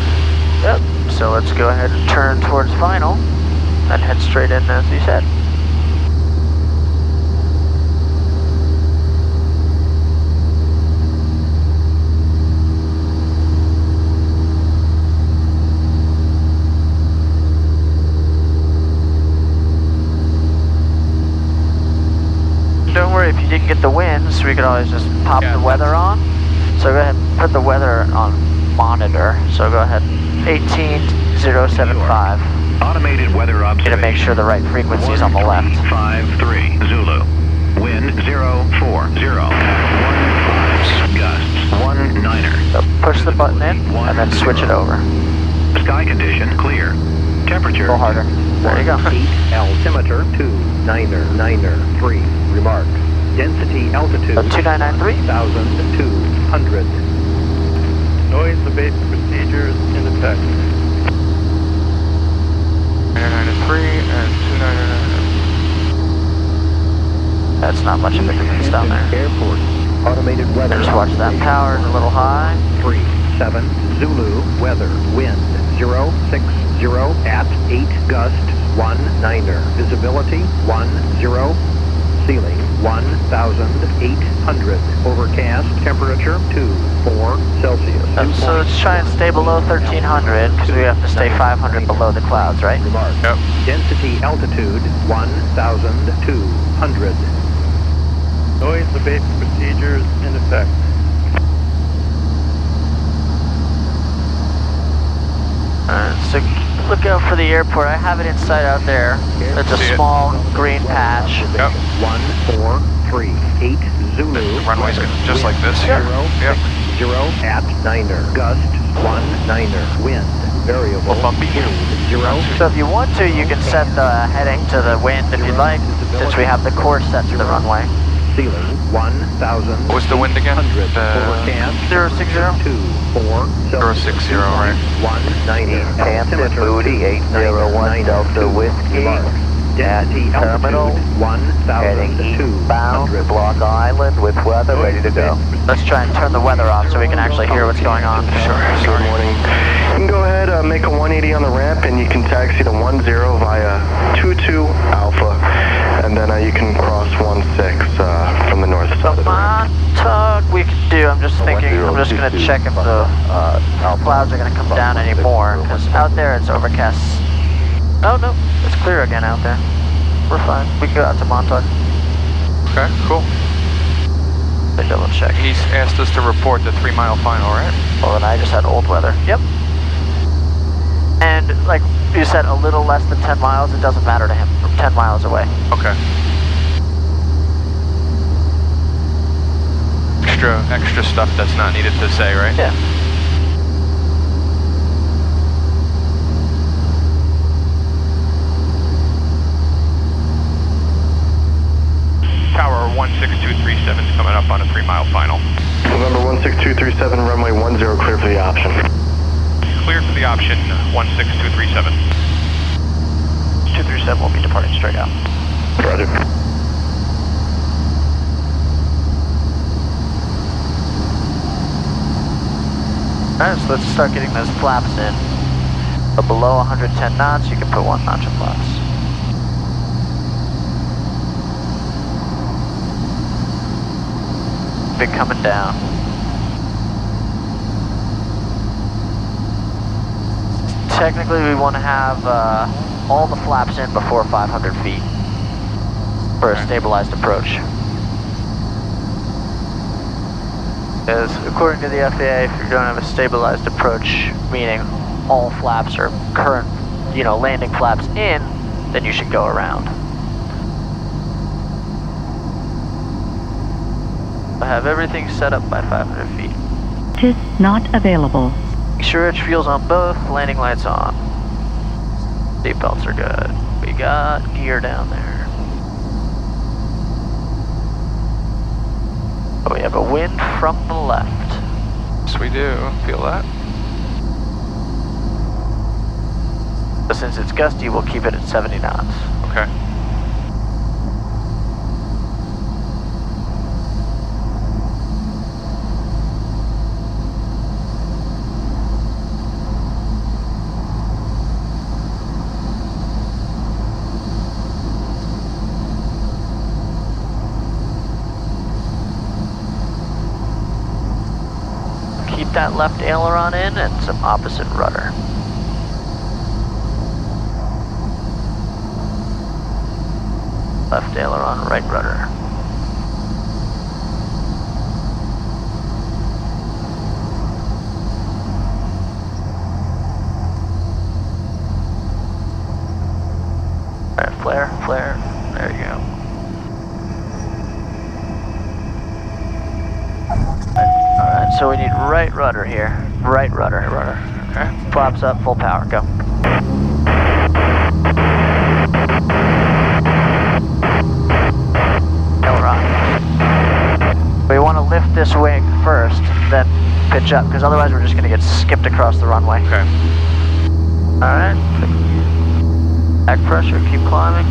Yep, so let's go ahead and turn towards final and head straight in as you said. Don't worry, if you didn't get the winds, we could always just pop the weather on. So go ahead and put the weather on monitor. So go ahead, 18075. Automated weather Going observation. to make sure the right frequency is on the left. 53 Zulu. Wind 040 at 15 gusts 19er. So push the button in and then switch it over. Sky condition clear. Temperature. Go harder. There you go. Altimeter 2993. Remarks. Density altitude 2993. 1,200. Noise abatement procedures in effect. 993 and 299. That's not much of a difference down there. Airport. Automated weather. Just watch that power, it's a little high. 37 Zulu weather. Wind 060 at 8 gust 19er. Visibility 10. Ceiling 1,800. Overcast. Temperature 24 Celsius. So let's try and stay below 1300 because we have to stay 500 below the clouds, right? Remark. Yep. Density altitude 1,200. Noise abatement procedures in effect. So look out for the airport. I have it in sight out there. It's a See it. small green patch. Yep. 1438 Zulu. The runway's just like this here. Yep. 0 at 9er. Gust 19er. Wind variable. Little bumpy. 0. So if you want to, you can set the heading to the wind if you'd like, since we have the course set to the runway. Ceiling 1,000. What was the wind again? Overcast 060. 24 060, right? 190. East Hampton, Booty 801 Delta Whiskey. Density Terminal, heading eastbound to 1,200. Block Island with weather ready to go. Let's try and turn the weather off so we can actually hear what's going on. Sure, Good sorry. morning. You can go ahead, make a 180 on the ramp, and you can taxi to 10 via 22 Alpha, and then you can cross 16 from the north side of the ramp. Montauk we could do. I'm just thinking, I'm just going to check if the clouds are going to come down anymore, because out there it's overcast. Oh no, it's clear again out there. We're fine. We can go out to Montauk. Okay, cool. They double check. He's asked us to report the 3 mile final, right? Well, then I just had old weather. Yep. And like you said, a little less than 10 miles, it doesn't matter to him. From 10 miles away. Okay. Extra stuff that's not needed to say, right? Yeah. Tower 16237 is coming up on a 3 mile final. November 16237, runway 10, clear for the option. Clear for the option 16237. 237 will be departing straight out. Roger. Alright, so let's start getting those flaps in. But below 110 knots, you can put 1 notch of flaps. Big coming down. Technically, we want to have all the flaps in before 500 feet for a stabilized approach. Because according to the FAA, if you're going to have a stabilized approach, meaning all flaps are current, landing flaps in, then you should go around. I have everything set up by 500 feet. Is not available. Make sure it's fuel's on both, landing lights on. Seat belts are good. We got gear down there. Oh, we have a wind from the left. Yes, we do. Feel that? But since it's gusty, we'll keep it at 70 knots. Okay. Keep that left aileron in and some opposite rudder. Left aileron, right rudder. Alright, flare, flare. There you go. Alright, so we need right rudder here. Right rudder. Okay. Flaps up, full power, go. We want to lift this wing first, then pitch up, because otherwise we're just going to get skipped across the runway. Okay. Alright. Back pressure, keep climbing.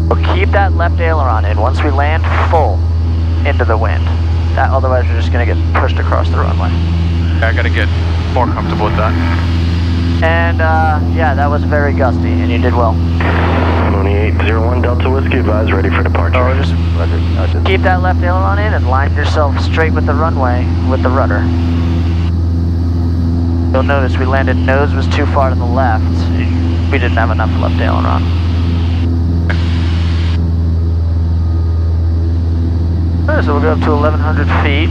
We'll keep that left aileron in once we land full into the wind. Otherwise we're just going to get pushed across the runway. I got to get more comfortable with that. And yeah, that was very gusty, and you did well. Mooney 801 Delta Whiskey, advise ready for departure. Oh, just keep that left aileron in and line yourself straight with the runway with the rudder. You'll notice we landed nose was too far to the left. We didn't have enough left aileron. So we'll go up to 1,100 feet,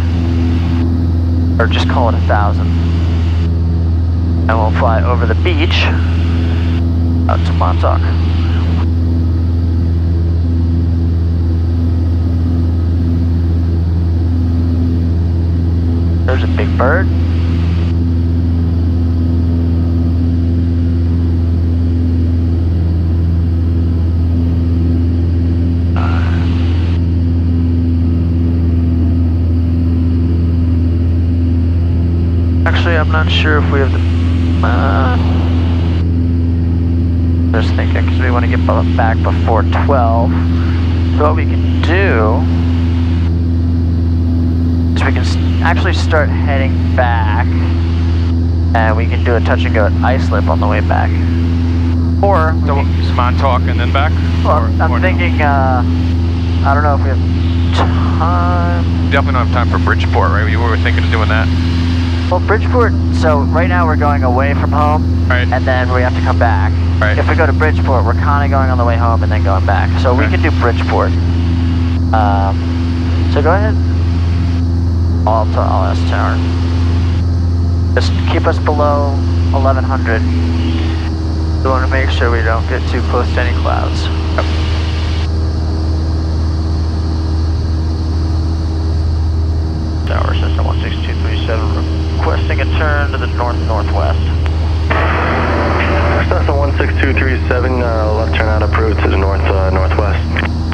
or just call it 1,000. And we'll fly over the beach out to Montauk. There's a big bird. Actually, I'm not sure if we have the... just thinking, because we want to get back before 12. So what we can do is we can actually start heading back, and we can do a touch and go at islip on the way back. Or... So Montauk and then back? Well, I'm thinking, I don't know if we have time. Definitely don't have time for Bridgeport, right? We were thinking of doing that. Well, Bridgeport, so right now we're going away from home, right, and then we have to come back. Right. If we go to Bridgeport, we're kind of going on the way home and then going back. So we can do Bridgeport. So go ahead. I'll ask Tower. Just keep us below 1,100. We want to make sure we don't get too close to any clouds. Yep. Tower system 16237 requesting a turn to the north-northwest. Cessna 16237, left turn out approved to the northwest.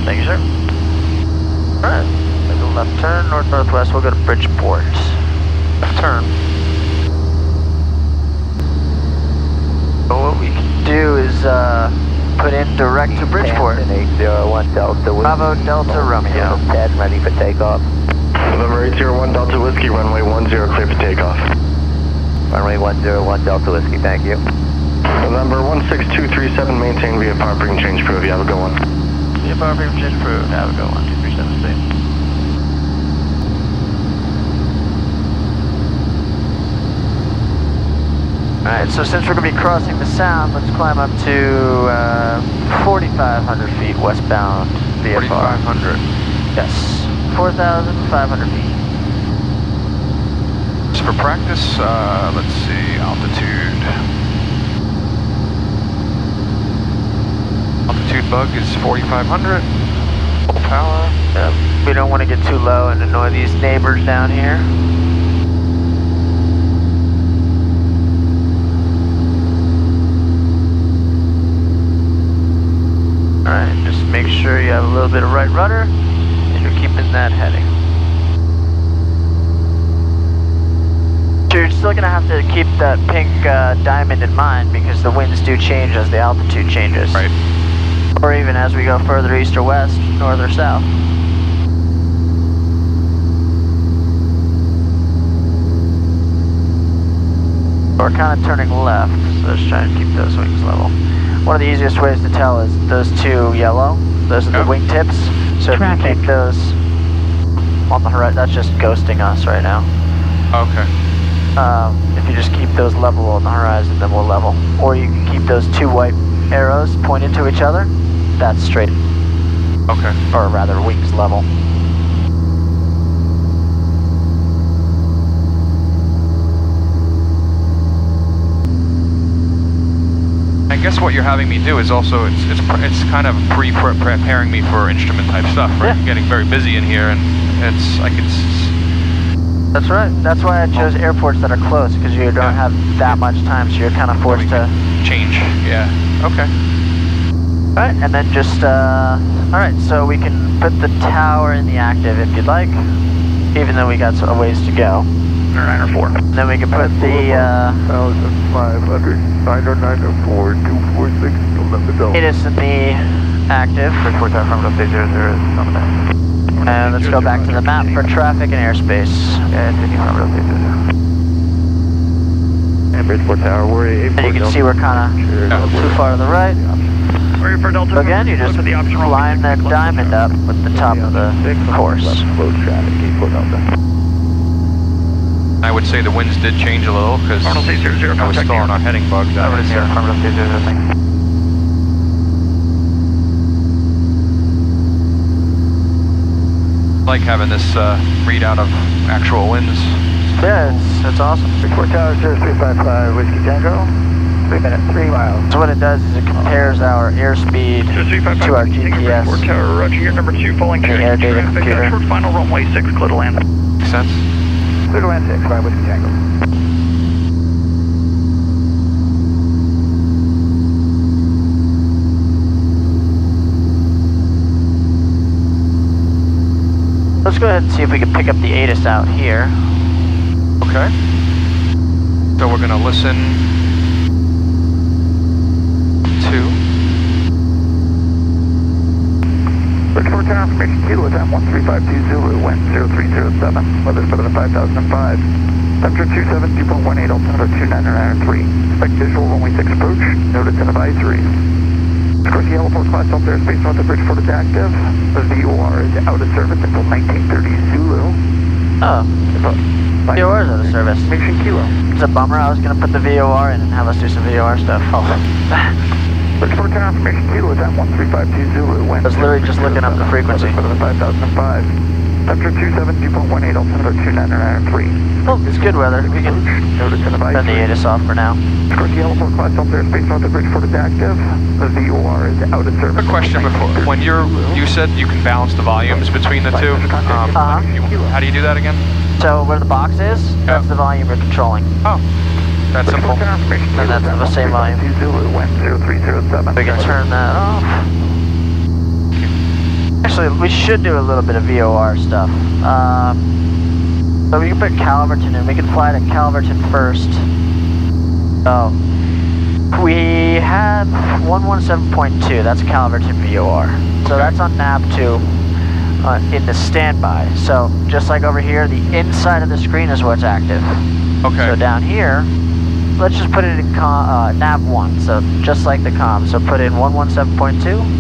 Thank you, sir. Alright, make a left turn, north-northwest, we'll go to Bridgeport. Left turn. So what we can do is put in direct to Bridgeport. East Hampton 801 Delta Whiskey. Bravo Delta Romeo. 10 ready for takeoff. November 801 Delta Whiskey, runway 10 clear for takeoff. Runway 101 Delta Whiskey, thank you. November 16237, maintain via power bring change crew. You have a good one. Via power bring change crew, have a good one. 237 state. Alright, so since we're going to be crossing the Sound, let's climb up to 4,500 feet westbound VFR. 4,500. Yes. 4,500 feet. So for practice, let's see, altitude. Altitude bug is 4,500. Full power. Yep. We don't want to get too low and annoy these neighbors down here. making sure you have a little bit of right rudder and you're keeping that heading. So you're still going to have to keep that pink diamond in mind because the winds do change as the altitude changes. Right. Or even as we go further east or west, north or south. We're kind of turning left, so just trying to keep those wings level. One of the easiest ways to tell is those two yellow. Those are the wing tips. So if you keep those on the horizon, that's just ghosting us right now. Okay. If you just keep those level on the horizon, then we'll level. Or you can keep those two white arrows pointing to each other. That's straight. Okay. Or rather, wings level. I guess what you're having me do is also it's kind of preparing me for instrument type stuff, right? Yeah. Getting very busy in here, and That's right. That's why I chose airports that are close, because you don't have that much time, so you're kind of forced to change. Yeah. Okay. All right, and then just all right. So we can put the tower in the active if you'd like, even though we got a ways to go. 904. Then we can put the 1,500, 994, 246, 11. it is in the active. Bridgeport tower from update 00 is on the back. And let's go back to the map for traffic and airspace. Yeah, continue from update 00. And Bridgeport tower, we're And you can see we're kind of too far to the right. So again, you're just line that diamond up with the top of the course. I would say the winds did change a little because I was still on our heading bug. I would assume from update 00, thanks. I like having this readout of actual winds. Yeah, it's awesome. Bridgeport tower 0355 Whiskey Tango. 3 minutes, 3 miles. So what it does is it compares our airspeed to our GPS. Bridgeport tower, roger, you're number 2, falling and the air data traffic, computer. short final runway 6, clear to land. Makes sense? Clear to land 6, 5 Whiskey Tango. Let's go ahead and see if we can pick up the ATIS out here. Okay. So we're gonna listen to Bridgeport tower information kilo time 1352 Zulu, wind 0307, weather 7,5005. Temperature 27, 2.18, altimeter 29993. Expect visual runway 6 approach, notice and advisory. Gabreski heliport class Delta airspace north of Bridgeport is active. The VOR is out of service until 1930 Zulu. Oh, VOR is out of service. Information kilo. It's a bummer. I was going to put the VOR in and have us do some VOR stuff. Oh. Bridgeport tower information kilo time 1352 Zulu, wind. I was literally just looking up the frequency. Weather 5005. Temperature 27, 2.18, altimeter 29993. Oh, it's good weather. We can notice and advisory. turn the ATIS off for now. Gabreski heliport class Delta airspace north of Bridgeport is active. The VOR is out of service. a question before. When you said you can balance the volumes between the two. How do you do that again? So where the box is, that's the volume you're controlling. Oh, that's simple. And that's the same volume. We can turn that off. Actually, we should do a little bit of VOR stuff. So we can put Calverton in. We can fly to Calverton first. Oh. We have 117.2. That's Calverton VOR. So that's on nav 2 in the standby. So just like over here, the inside of the screen is what's active. Okay. So down here, let's just put it in nav 1. So just like the comm. So put in 117.2.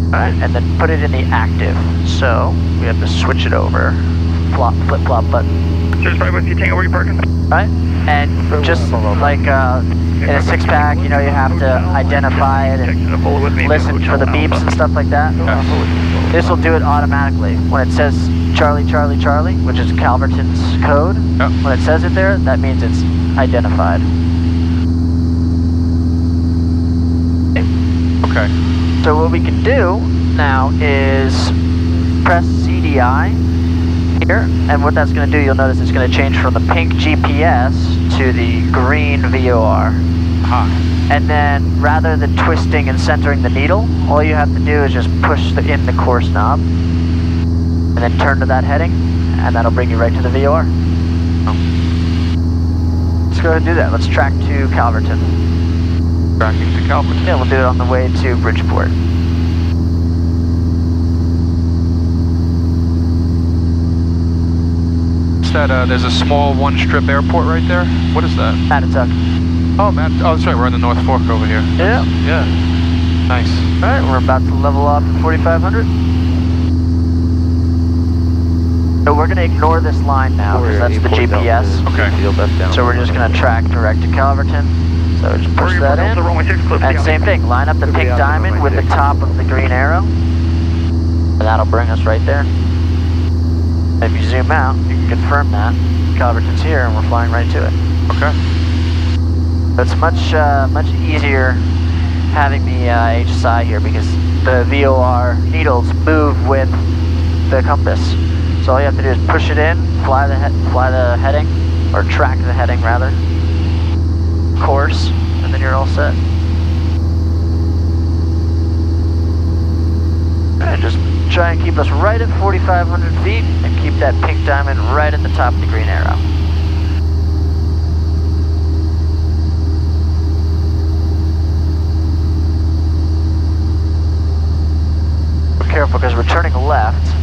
Alright, and then put it in the active. So we have to switch it over. Flip-flop button. There's 5 Whiskey Tango, where are you parking? Right? And just like in a 6-pack, you know, you have to identify it and listen for the beeps and stuff like that. This will do it automatically. When it says Charlie, Charlie, Charlie, which is Calverton's code, when it says it there, that means it's identified. Okay. So what we can do now is press CDI here, and what that's going to do, you'll notice it's going to change from the pink GPS to the green VOR. And then rather than twisting and centering the needle, all you have to do is just push in the course knob and then turn to that heading, and that'll bring you right to the VOR. Let's go ahead and do that. Let's track to Calverton. Tracking to Calverton. Yeah, we'll do it on the way to Bridgeport. There's a small one-strip airport right there. What is that? Mattatuck. Oh, that's right. We're on the North Fork over here. Yeah. Yeah. Nice. All right, we're about to level off at 4,500. So we're going to ignore this line now because that's the GPS. Okay. So we're just going to track direct to Calverton. So just push that in. And same thing. Line up the pink diamond with the top of the green arrow, and that'll bring us right there. If you zoom out, you can confirm that Calverton's here, and we're flying right to it. Okay. It's much easier having the HSI here because the VOR needles move with the compass. So all you have to do is push it in, fly the heading, or track the heading rather, course, and then you're all set. And just try and keep us right at 4,500 feet and keep that pink diamond right at the top of the green arrow. Be careful because we're turning left.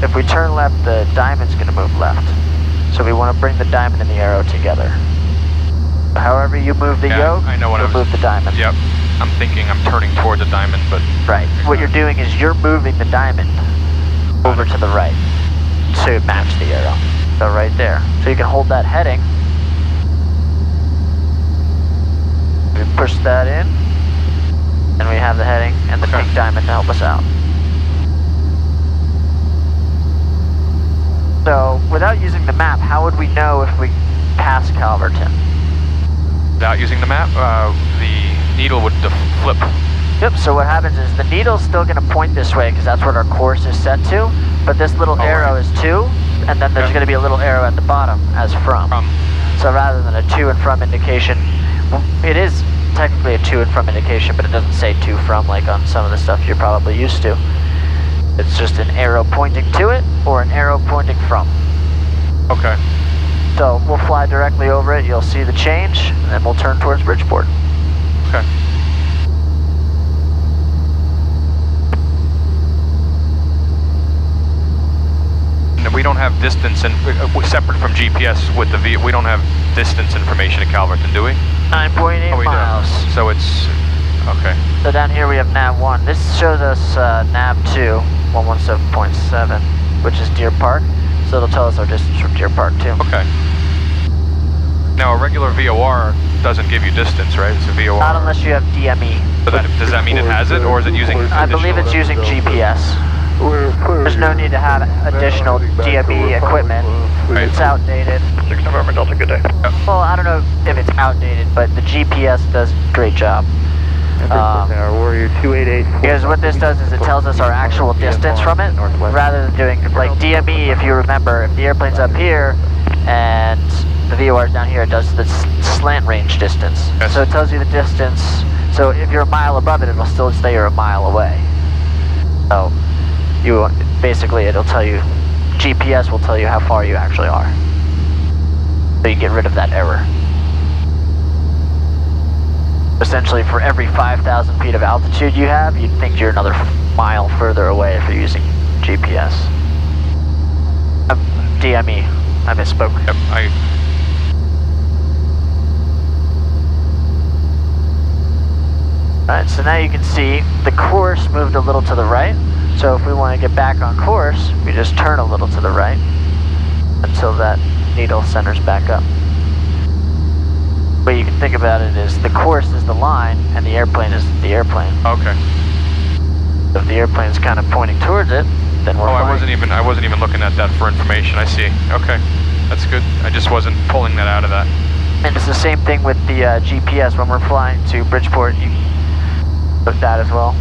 If we turn left, the diamond's going to move left. So we want to bring the diamond and the arrow together. However you move the yoke, I know what you'll move the diamond. Yep. I'm thinking I'm turning toward the diamond, but... Right. What you're doing is you're moving the diamond over to the right to match the arrow. So right there. So you can hold that heading. We push that in, and we have the heading and the pink diamond to help us out. So without using the map, how would we know if we pass Calverton? Without using the map, the needle would flip. Yep, so what happens is the needle's still going to point this way because that's what our course is set to, but this little arrow is to, and then there's going to be a little arrow at the bottom as from. So rather than a to and from indication, it is technically a to and from indication, but it doesn't say to from like on some of the stuff you're probably used to. It's just an arrow pointing to it or an arrow pointing from. Okay. So we'll fly directly over it, you'll see the change, and then we'll turn towards Bridgeport. Okay. We don't have distance, and separate from GPS with the we don't have distance information at Calverton, do we? 9.8 miles. Don't. So it's, okay. So down here we have nav1. This shows us nav2, 117.7, which is Deer Park. So it'll tell us our distance from Deer Park too. Okay. Now a regular VOR doesn't give you distance, right? It's a VOR. Not unless you have DME. So does that mean it has it, or is it using? I believe it's using GPS. There's no need to have additional DME equipment. Right. It's outdated. 6 November, Delta, good day. Well, I don't know if it's outdated, but the GPS does a great job. Warrior 288. Because what this does is it tells us our actual distance from it, rather than doing, like DME, if you remember, if the airplane's up here and the VOR's down here, it does the slant range distance. Yes. So it tells you the distance, so if you're a mile above it, it'll still say you're a mile away. So, basically it'll tell you, GPS will tell you how far you actually are. So you get rid of that error. Essentially, for every 5,000 feet of altitude you have, you'd think you're another mile further away if you're using GPS. DME, I misspoke. Yep, Alright, so now you can see the course moved a little to the right. So if we want to get back on course, we just turn a little to the right until that needle centers back up. The way you can think about it is the course is the line and the airplane is the airplane. Okay. So if the airplane's kind of pointing towards it, then we're flying. I wasn't even looking at that for information. I see. Okay, that's good. I just wasn't pulling that out of that. And it's the same thing with the GPS when we're flying to Bridgeport. You put that as well.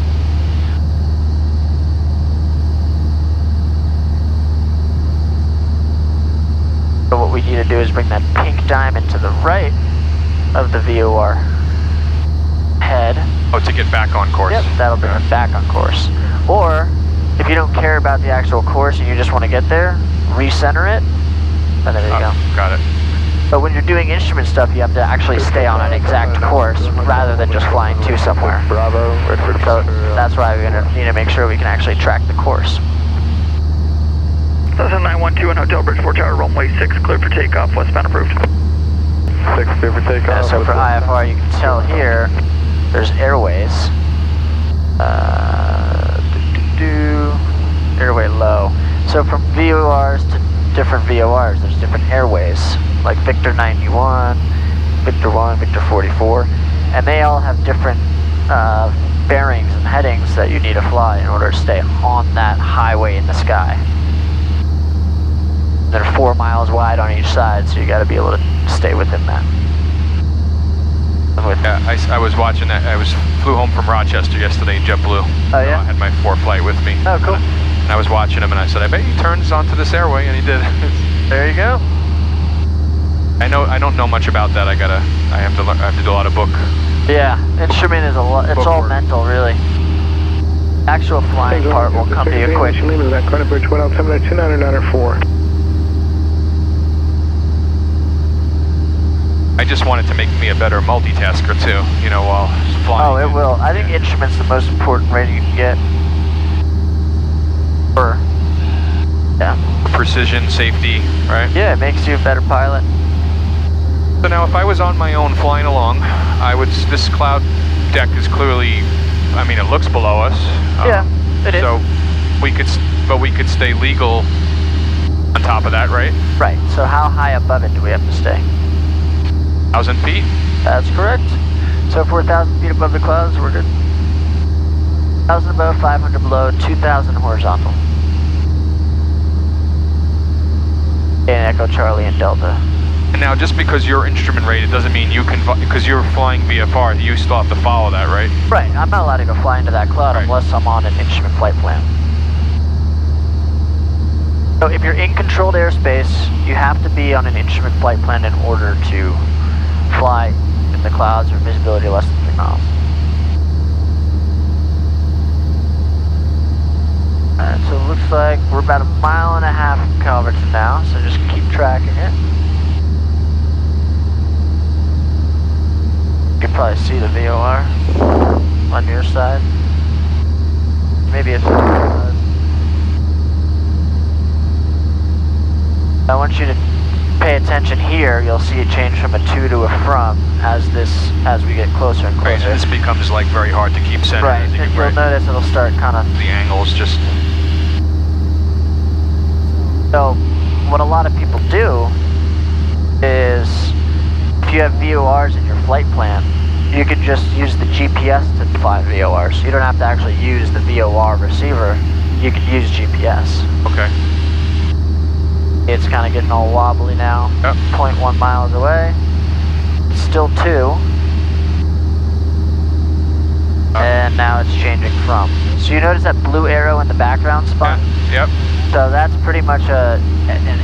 So what we need to do is bring that pink diamond to the right of the VOR. head. Oh, to get back on course. Yep, that'll bring us back on course. Or, if you don't care about the actual course and you just want to get there, recenter it, and there you go. Got it. But when you're doing instrument stuff, you have to actually stay on an exact course rather than just flying to somewhere. Bravo, Redford. So that's why we're going to need to make sure we can actually track the course. 912 in Hotel Bridgeport Tower, runway 6, clear for takeoff, westbound approved. 6, clear for takeoff. Yeah, so for IFR, you can tell here, there's airways. Airway low. So from VORs to different VORs, there's different airways, like Victor 91, Victor 1, Victor 44, and they all have different bearings and headings that you need to fly in order to stay on that highway in the sky. They're 4 miles wide on each side, so you got to be able to stay within that. Yeah, I was watching that. Flew home from Rochester yesterday in JetBlue. Oh yeah? I had my 4 flight with me. Oh, cool. And I was watching him, and I said, I bet he turns onto this airway, and he did. There you go. I don't know much about that. I have to do a lot of book. Yeah, instrument is it's all mental, really. Actual flying part will come to you quick. That Credit Bridge, what else? 29904. I just want it to make me a better multitasker too, you know, while flying. Oh, it will. I think instrument's the most important rating you can get. Precision, safety, right? Yeah, it makes you a better pilot. So now if I was on my own flying along, this cloud deck is clearly, I mean, it looks below us. Yeah, it is. So we could stay legal on top of that, right? Right, so how high above it do we have to stay? 1,000 feet? That's correct. So if we're 1,000 feet above the clouds, we're good. 1,000 above, 500 below, 2,000 horizontal. And Echo Charlie and Delta. And now just because you're instrument rated doesn't mean you can, because you're flying VFR, you still have to follow that, right? Right, I'm not allowed to go fly into that cloud unless I'm on an instrument flight plan. So if you're in controlled airspace, you have to be on an instrument flight plan in order to fly in the clouds or visibility less than 3 miles. Alright, so it looks like we're about 1.5 miles from Calverton now, so just keep tracking it. You can probably see the VOR on your side. Maybe it's on your side. I want you to pay attention here. You'll see it change from a to to a from as we get closer and closer. Right, and this becomes like very hard to keep centered. Right, and you'll notice it'll start kind of... The angles just... So, what a lot of people do is, if you have VORs in your flight plan, you can just use the GPS to fly VORs. You don't have to actually use the VOR receiver. You can use GPS. Okay. It's kind of getting all wobbly now. Yep. 0.1 miles away. It's still 2. And now it's changing from. So you notice that blue arrow in the background spot? Yeah. Yep. So that's pretty much an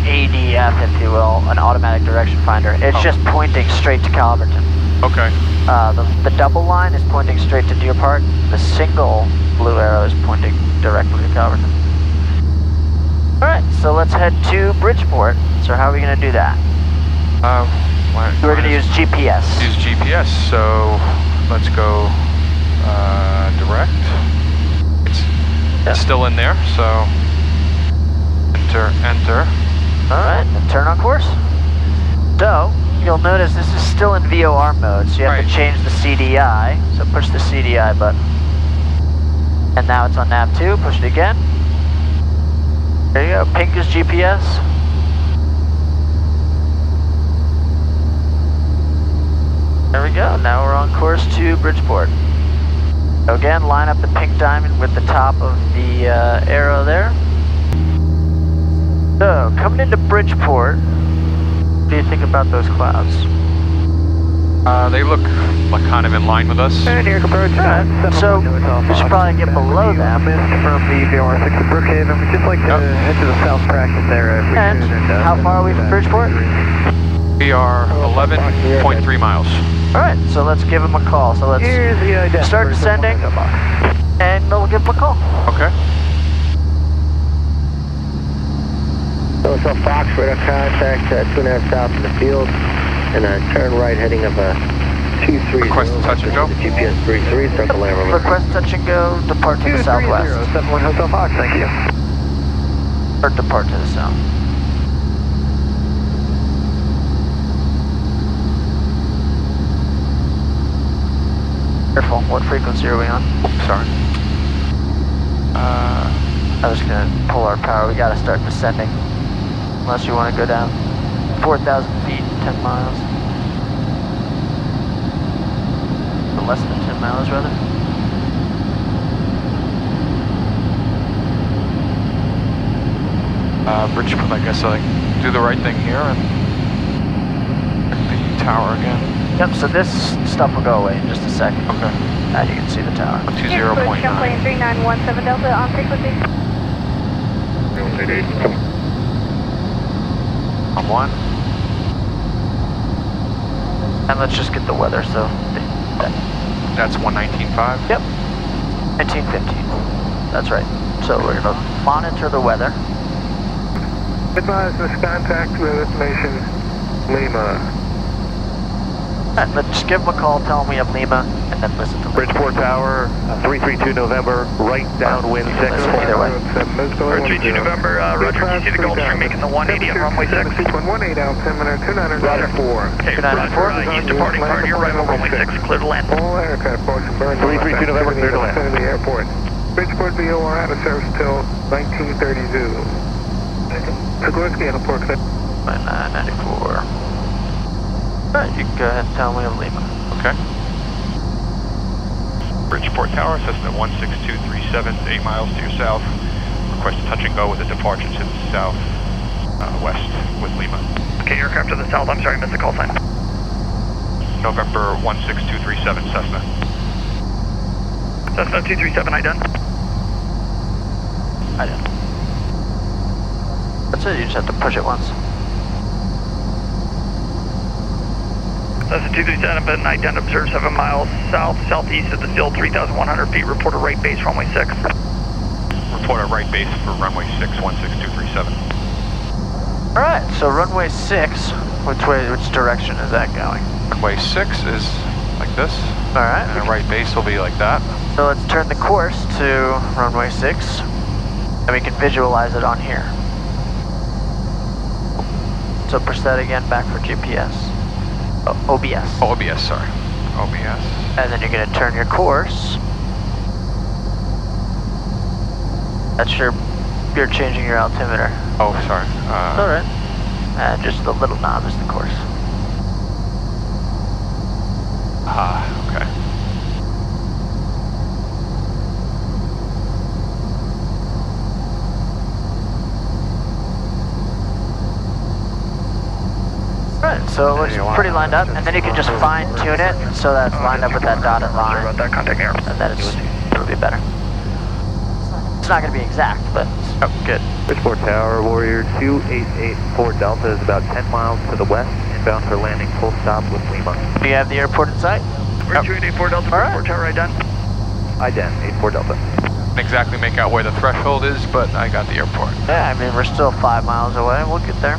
ADF, if you will, an automatic direction finder. It's just pointing straight to Calverton. Okay. The double line is pointing straight to Deer Park. The single blue arrow is pointing directly to Calverton. Alright, so let's head to Bridgeport. So how are we going to do that? We're going to use GPS. Use GPS, so let's go direct. It's still in there, so enter. Alright, and turn on course. So, you'll notice this is still in VOR mode, so you have to change the CDI. So push the CDI button. And now it's on nav 2, push it again. There you go, pink is GPS. There we go, now we're on course to Bridgeport. So again, line up the pink diamond with the top of the arrow there. So, coming into Bridgeport, what do you think about those clouds? They look like kind of in line with us. So, we should probably get below them. From the VOR6 at Brookhaven, we'd just like to head to the south practice area. If we and could, how far are we from Bridgeport? We are 11.3 miles. Alright, so let's give him a call. So let's start descending, and we'll give him a call. Okay. So it's a Fox radar contact, 2.5 south in the field, and a turn right heading of a 230. Request touch and go. GPS 33, circle land. Request touch and go, depart to the southwest. 71 Hotel Fox, thank you. Or depart to the south. Careful, what frequency are we on? Sorry. I was gonna pull our power, we gotta start descending. Unless you wanna go down 4,000 feet, 10 miles. Or less than 10 miles, rather. Bridgeport, I guess I do the right thing here and the tower again. Yep, so this stuff will go away in just a second. Okay. Now you can see the tower. 20.9. Champlain 3917 Delta on frequency. On 1. And let's just get the weather, so... That's 119.5? Yep. 1915. That's right. So we're gonna monitor the weather. Advise this contact with information, Lima. And let's give him a call, tell him we have Lima, and then listen to Bridgeport Tower, 332 November, right downwind 6. Listen either way. 332 November, Roger, you see the Gulfstream making the 180 on runway 6. 118 altimeter 294. Okay, 294. Roger, he's departing prior to your arrival, runway 6, clear to land. All aircraft portion burn. 332 November, clear to land. The airport. Bridgeport VOR out of service till 1932. Gabreski Airport. 994. Alright, you can go ahead and tell him we have Lima. Okay. Bridgeport Tower, Cessna 16237, 8 miles to your south. Request touch and go with a departure to the south west with Lima. Okay, aircraft to the south, I'm sorry, I missed the call sign. November 16237, Cessna. Cessna 237, I done. I did. That's it, you just have to push it once. Cessna 237, but I done observe 7 miles south, southeast of the field, 3,100 feet. Report a right base, runway 6. Report a right base for runway 6, 16237. Alright, so runway 6, which direction is that going? Runway 6 is like this. Alright. And a right base will be like that. So let's turn the course to runway 6, and we can visualize it on here. So push that again back for GPS. OBS. Oh, OBS, sorry. OBS. And then you're going to turn your course. That's you're changing your altimeter. Oh, sorry. It's alright. And just the little knob is the course. Okay. Right, so it looks pretty lined up, and then you can just fine tune it so that's lined up with that dotted line. About that contact air. And then it'll be better. It's not going to be exact, but it's good. Bridgeport Tower, Warrior 2884 Delta is about 10 miles to the west, inbound for landing, full stop with Lima. Do you have the airport in sight? We're 2884 Delta, Bridgeport Tower, I done. I done, 84 Delta. Can't exactly make out where the threshold is, but I got the airport. Yeah, I mean, we're still 5 miles away. We'll get there.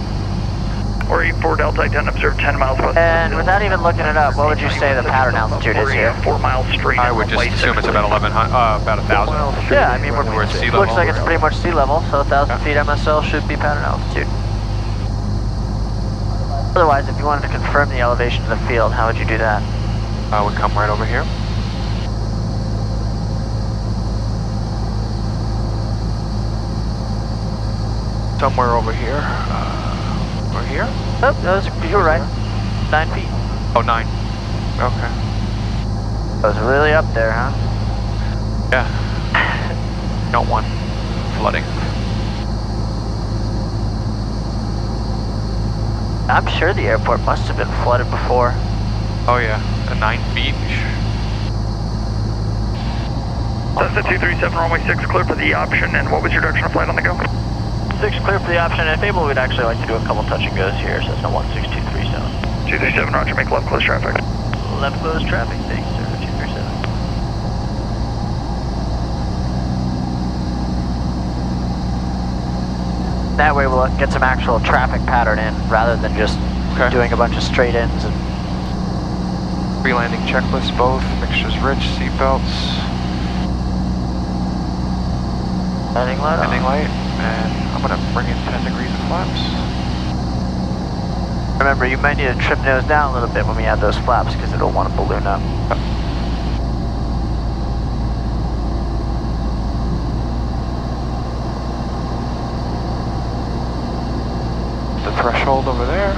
Or 84 Delta, I done observe 10 miles west. And without even looking it up, what would you say the pattern altitude is here? 4 miles straight. I would just assume it's about 1,000. Yeah, I mean, We're at sea level. looks like it's pretty much sea level, so 1,000 feet MSL should be pattern altitude. Otherwise, if you wanted to confirm the elevation of the field, how would you do that? I would come right over here. Somewhere over here. Over here? Oh, no, you're right. 9 feet. Oh, 9. Okay. That was really up there, huh? Yeah. Don't want flooding. I'm sure the airport must have been flooded before. Oh yeah, 9 feet. Cessna 237, runway 6, clear for the option, and what was your direction of flight on the go? 6 clear for the option, and if able, we'd actually like to do a couple touch and goes here, so it's not 16237. 237, roger, make left, close traffic. left closed traffic, thanks, sir, 237. That way we'll get some actual traffic pattern in, rather than just doing a bunch of straight ins. And Pre-landing checklist, both. Mixtures rich, seatbelts. Landing light on. Landing light, and I'm gonna bring in 10 degrees of flaps. Remember, you might need to trim those down a little bit when we add those flaps, because it'll want to balloon up. The threshold over there.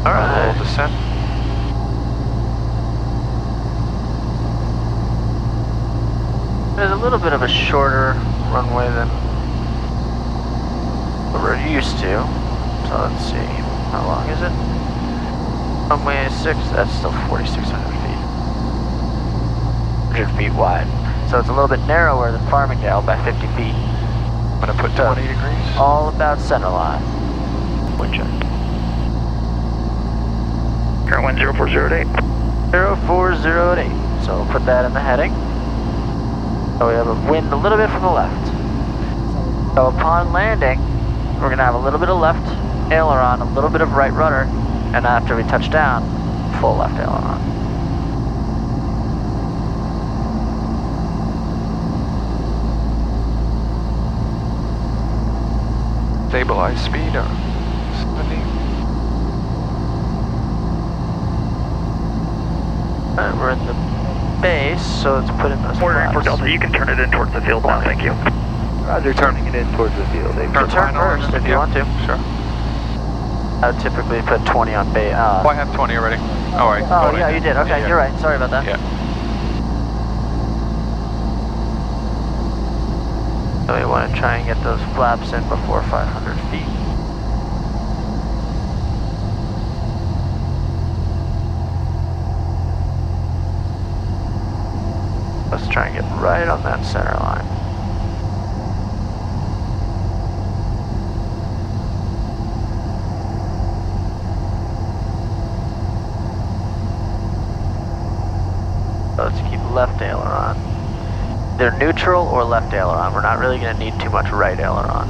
Alright. Little descent. There's a little bit of a shorter runway than what we're used to. So let's see, how long is it? Runway 6, that's still 4,600 feet. 100 feet wide. So it's a little bit narrower than Farmingdale by 50 feet. I'm gonna put 20 degrees. All about center line. Wind check. Current wind 0408. 0408. So we'll put that in the heading. So we have a wind a little bit from the left. So upon landing, we're going to have a little bit of left aileron, a little bit of right rudder, and after we touch down, full left aileron. Stabilize speed, 70. Alright, we're in the base, so let's put in those Warrior flaps. for Delta, you can turn it in towards the field now, thank you. Roger, turning it in towards the field. Turn first if you want to. Sure. I would typically put 20 on base. Oh, I have 20 already. Oh, right. Oh, yeah, you did. Okay, Yeah. you're right. Sorry about that. Yeah. So we want to try and get those flaps in before 500 feet. Let's try and get right on that center line. Let's keep left aileron. They're neutral or left aileron. We're not really going to need too much right aileron.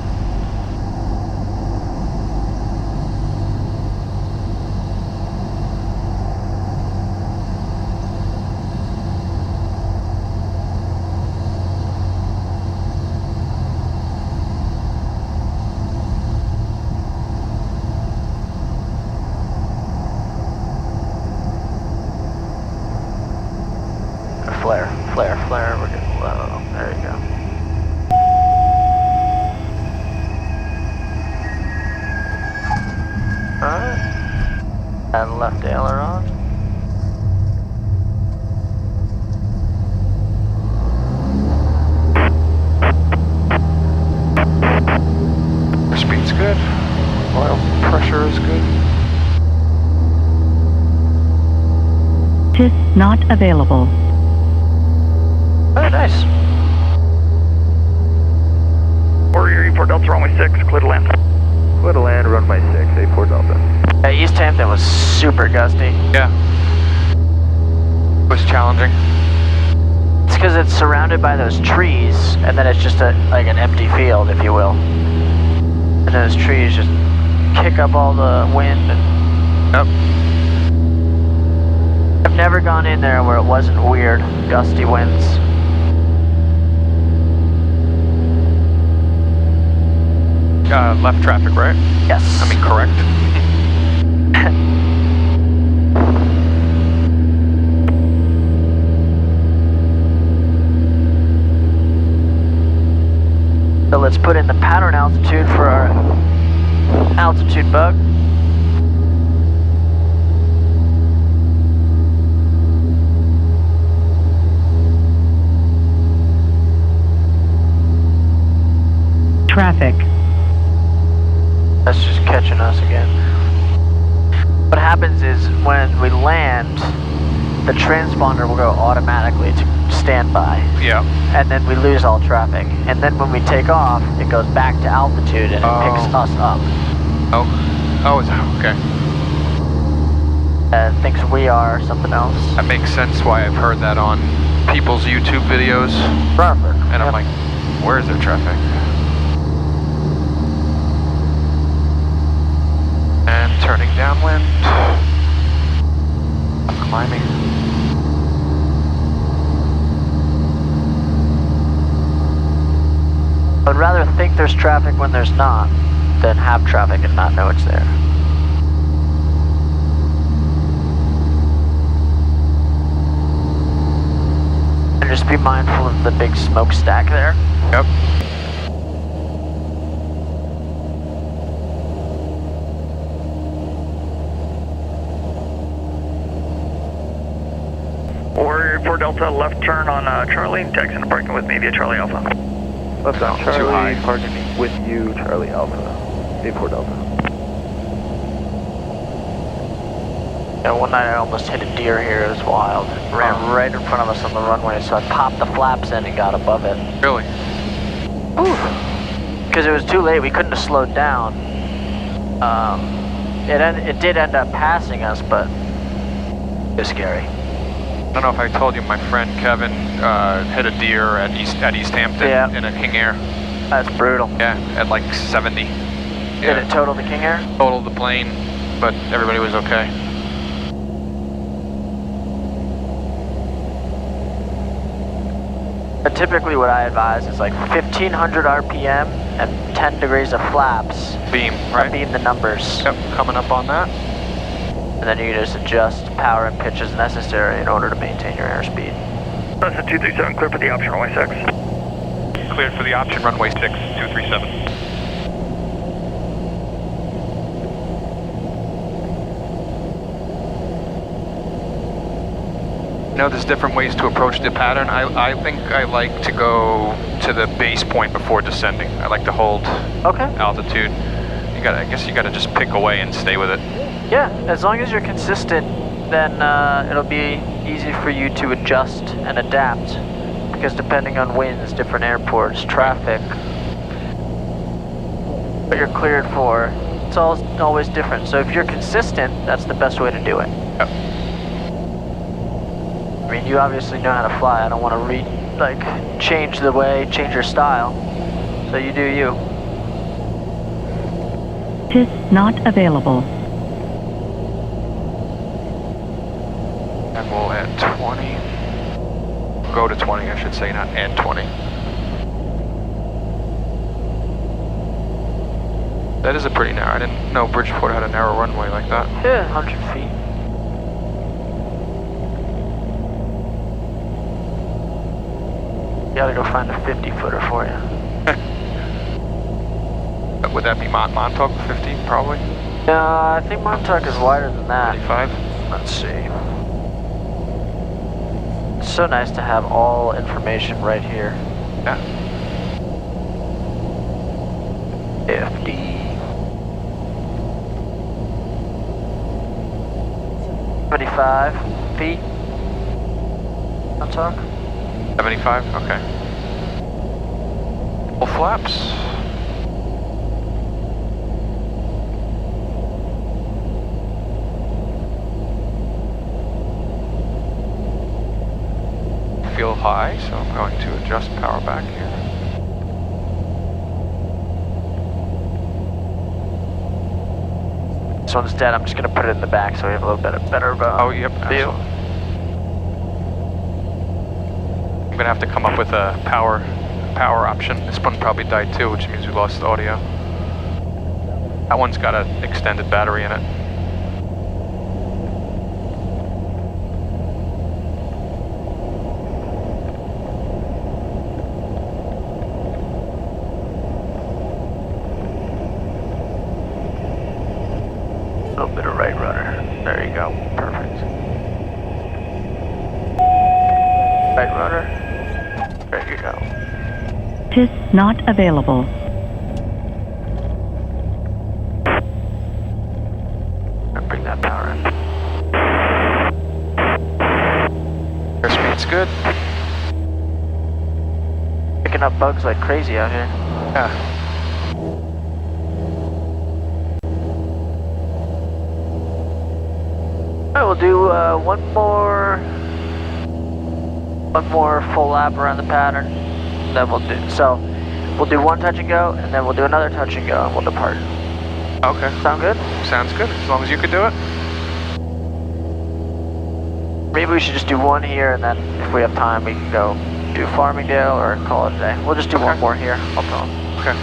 Flare, we're getting low. There you go. Alright. And left aileron. Speed's good. Oil pressure is good. Just not available. Oh, nice. Warrior E4 Delta, runway 6, clear to land. Clear to land, runway 6, A4 Delta. East Hampton was super gusty. Yeah. It was challenging. It's because it's surrounded by those trees, and then it's just like an empty field, if you will. And those trees just kick up all the wind. Yep. I've never gone in there where it wasn't weird, gusty winds. Left traffic, right? Yes. I mean, correct. So let's put in the pattern altitude for our altitude bug. Traffic. That's just catching us again. What happens is when we land, the transponder will go automatically to standby. Yeah. And then we lose all traffic. And then when we take off, it goes back to altitude and it picks us up. Oh, is that okay? thinks we are something else. That makes sense why I've heard that on people's YouTube videos. Perfect. And I'm like, where is there traffic? And turning downwind. I'm climbing. I'd rather think there's traffic when there's not than have traffic and not know it's there. And just be mindful of the big smokestack there. Yep. Warrior 4 Delta, left turn on Charlie, taxi into parking with me via Charlie Alpha. Left on Charlie, too high. parking with you, Charlie Alpha, A4 Delta. Yeah, one night I almost hit a deer here, it was wild. It ran right in front of us on the runway, so I popped the flaps in and got above it. Really? Because it was too late, we couldn't have slowed down. It did end up passing us, but it was scary. I don't know if I told you, my friend Kevin hit a deer at East Hampton in a King Air. That's brutal. Yeah, at like 70. Did it total the King Air? Totaled the plane, but everybody was okay. But typically what I advise is like 1500 RPM and 10 degrees of flaps. Beam, right? Beam the numbers. Yep, coming up on that. And then you just adjust power and pitch as necessary in order to maintain your airspeed. That's a 237, clear for the option runway 6. Cleared for the option runway 6, 237. You know, there's different ways to approach the pattern. I think I like to go to the base point before descending. I like to hold altitude. I guess you gotta just pick away and stay with it. Yeah, as long as you're consistent, then it'll be easy for you to adjust and adapt. Because depending on winds, different airports, traffic, what you're cleared for, it's always different. So if you're consistent, that's the best way to do it. Yep. I mean, you obviously know how to fly. I don't want to change your style. So you do you. PIS not available. And we'll add 20. Go to 20, I should say, not add 20. That is a pretty narrow. I didn't know Bridgeport had a narrow runway like that. Yeah, 100 feet. Gotta go find a 50-footer for you. Would that be Montauk 50, probably? No, I think Montauk is wider than that. 35? Let's see. It's so nice to have all information right here. Yeah. 50. 75 feet. Montauk? 75? Okay. Full flaps. Feel high, so I'm going to adjust power back here. This one's dead. I'm just going to put it in the back so we have a little bit better view. Absolutely. I'm going to have to come up with a power option. This one probably died too, which means we lost audio. That one's got an extended battery in it. A little bit of right rudder. There you go. Perfect. Right rudder. There you go. PIS not available. I'll bring that power in. Airspeed's good. Picking up bugs like crazy out here. Yeah. Alright, we'll do one more full lap around the pattern. Then we'll do one touch and go, and then we'll do another touch and go, and we'll depart. Okay. Sound good? Sounds good, as long as you could do it. Maybe we should just do one here, and then if we have time, we can go do Farmingdale or call it a day. We'll just do one more here. I'll tell them. Okay.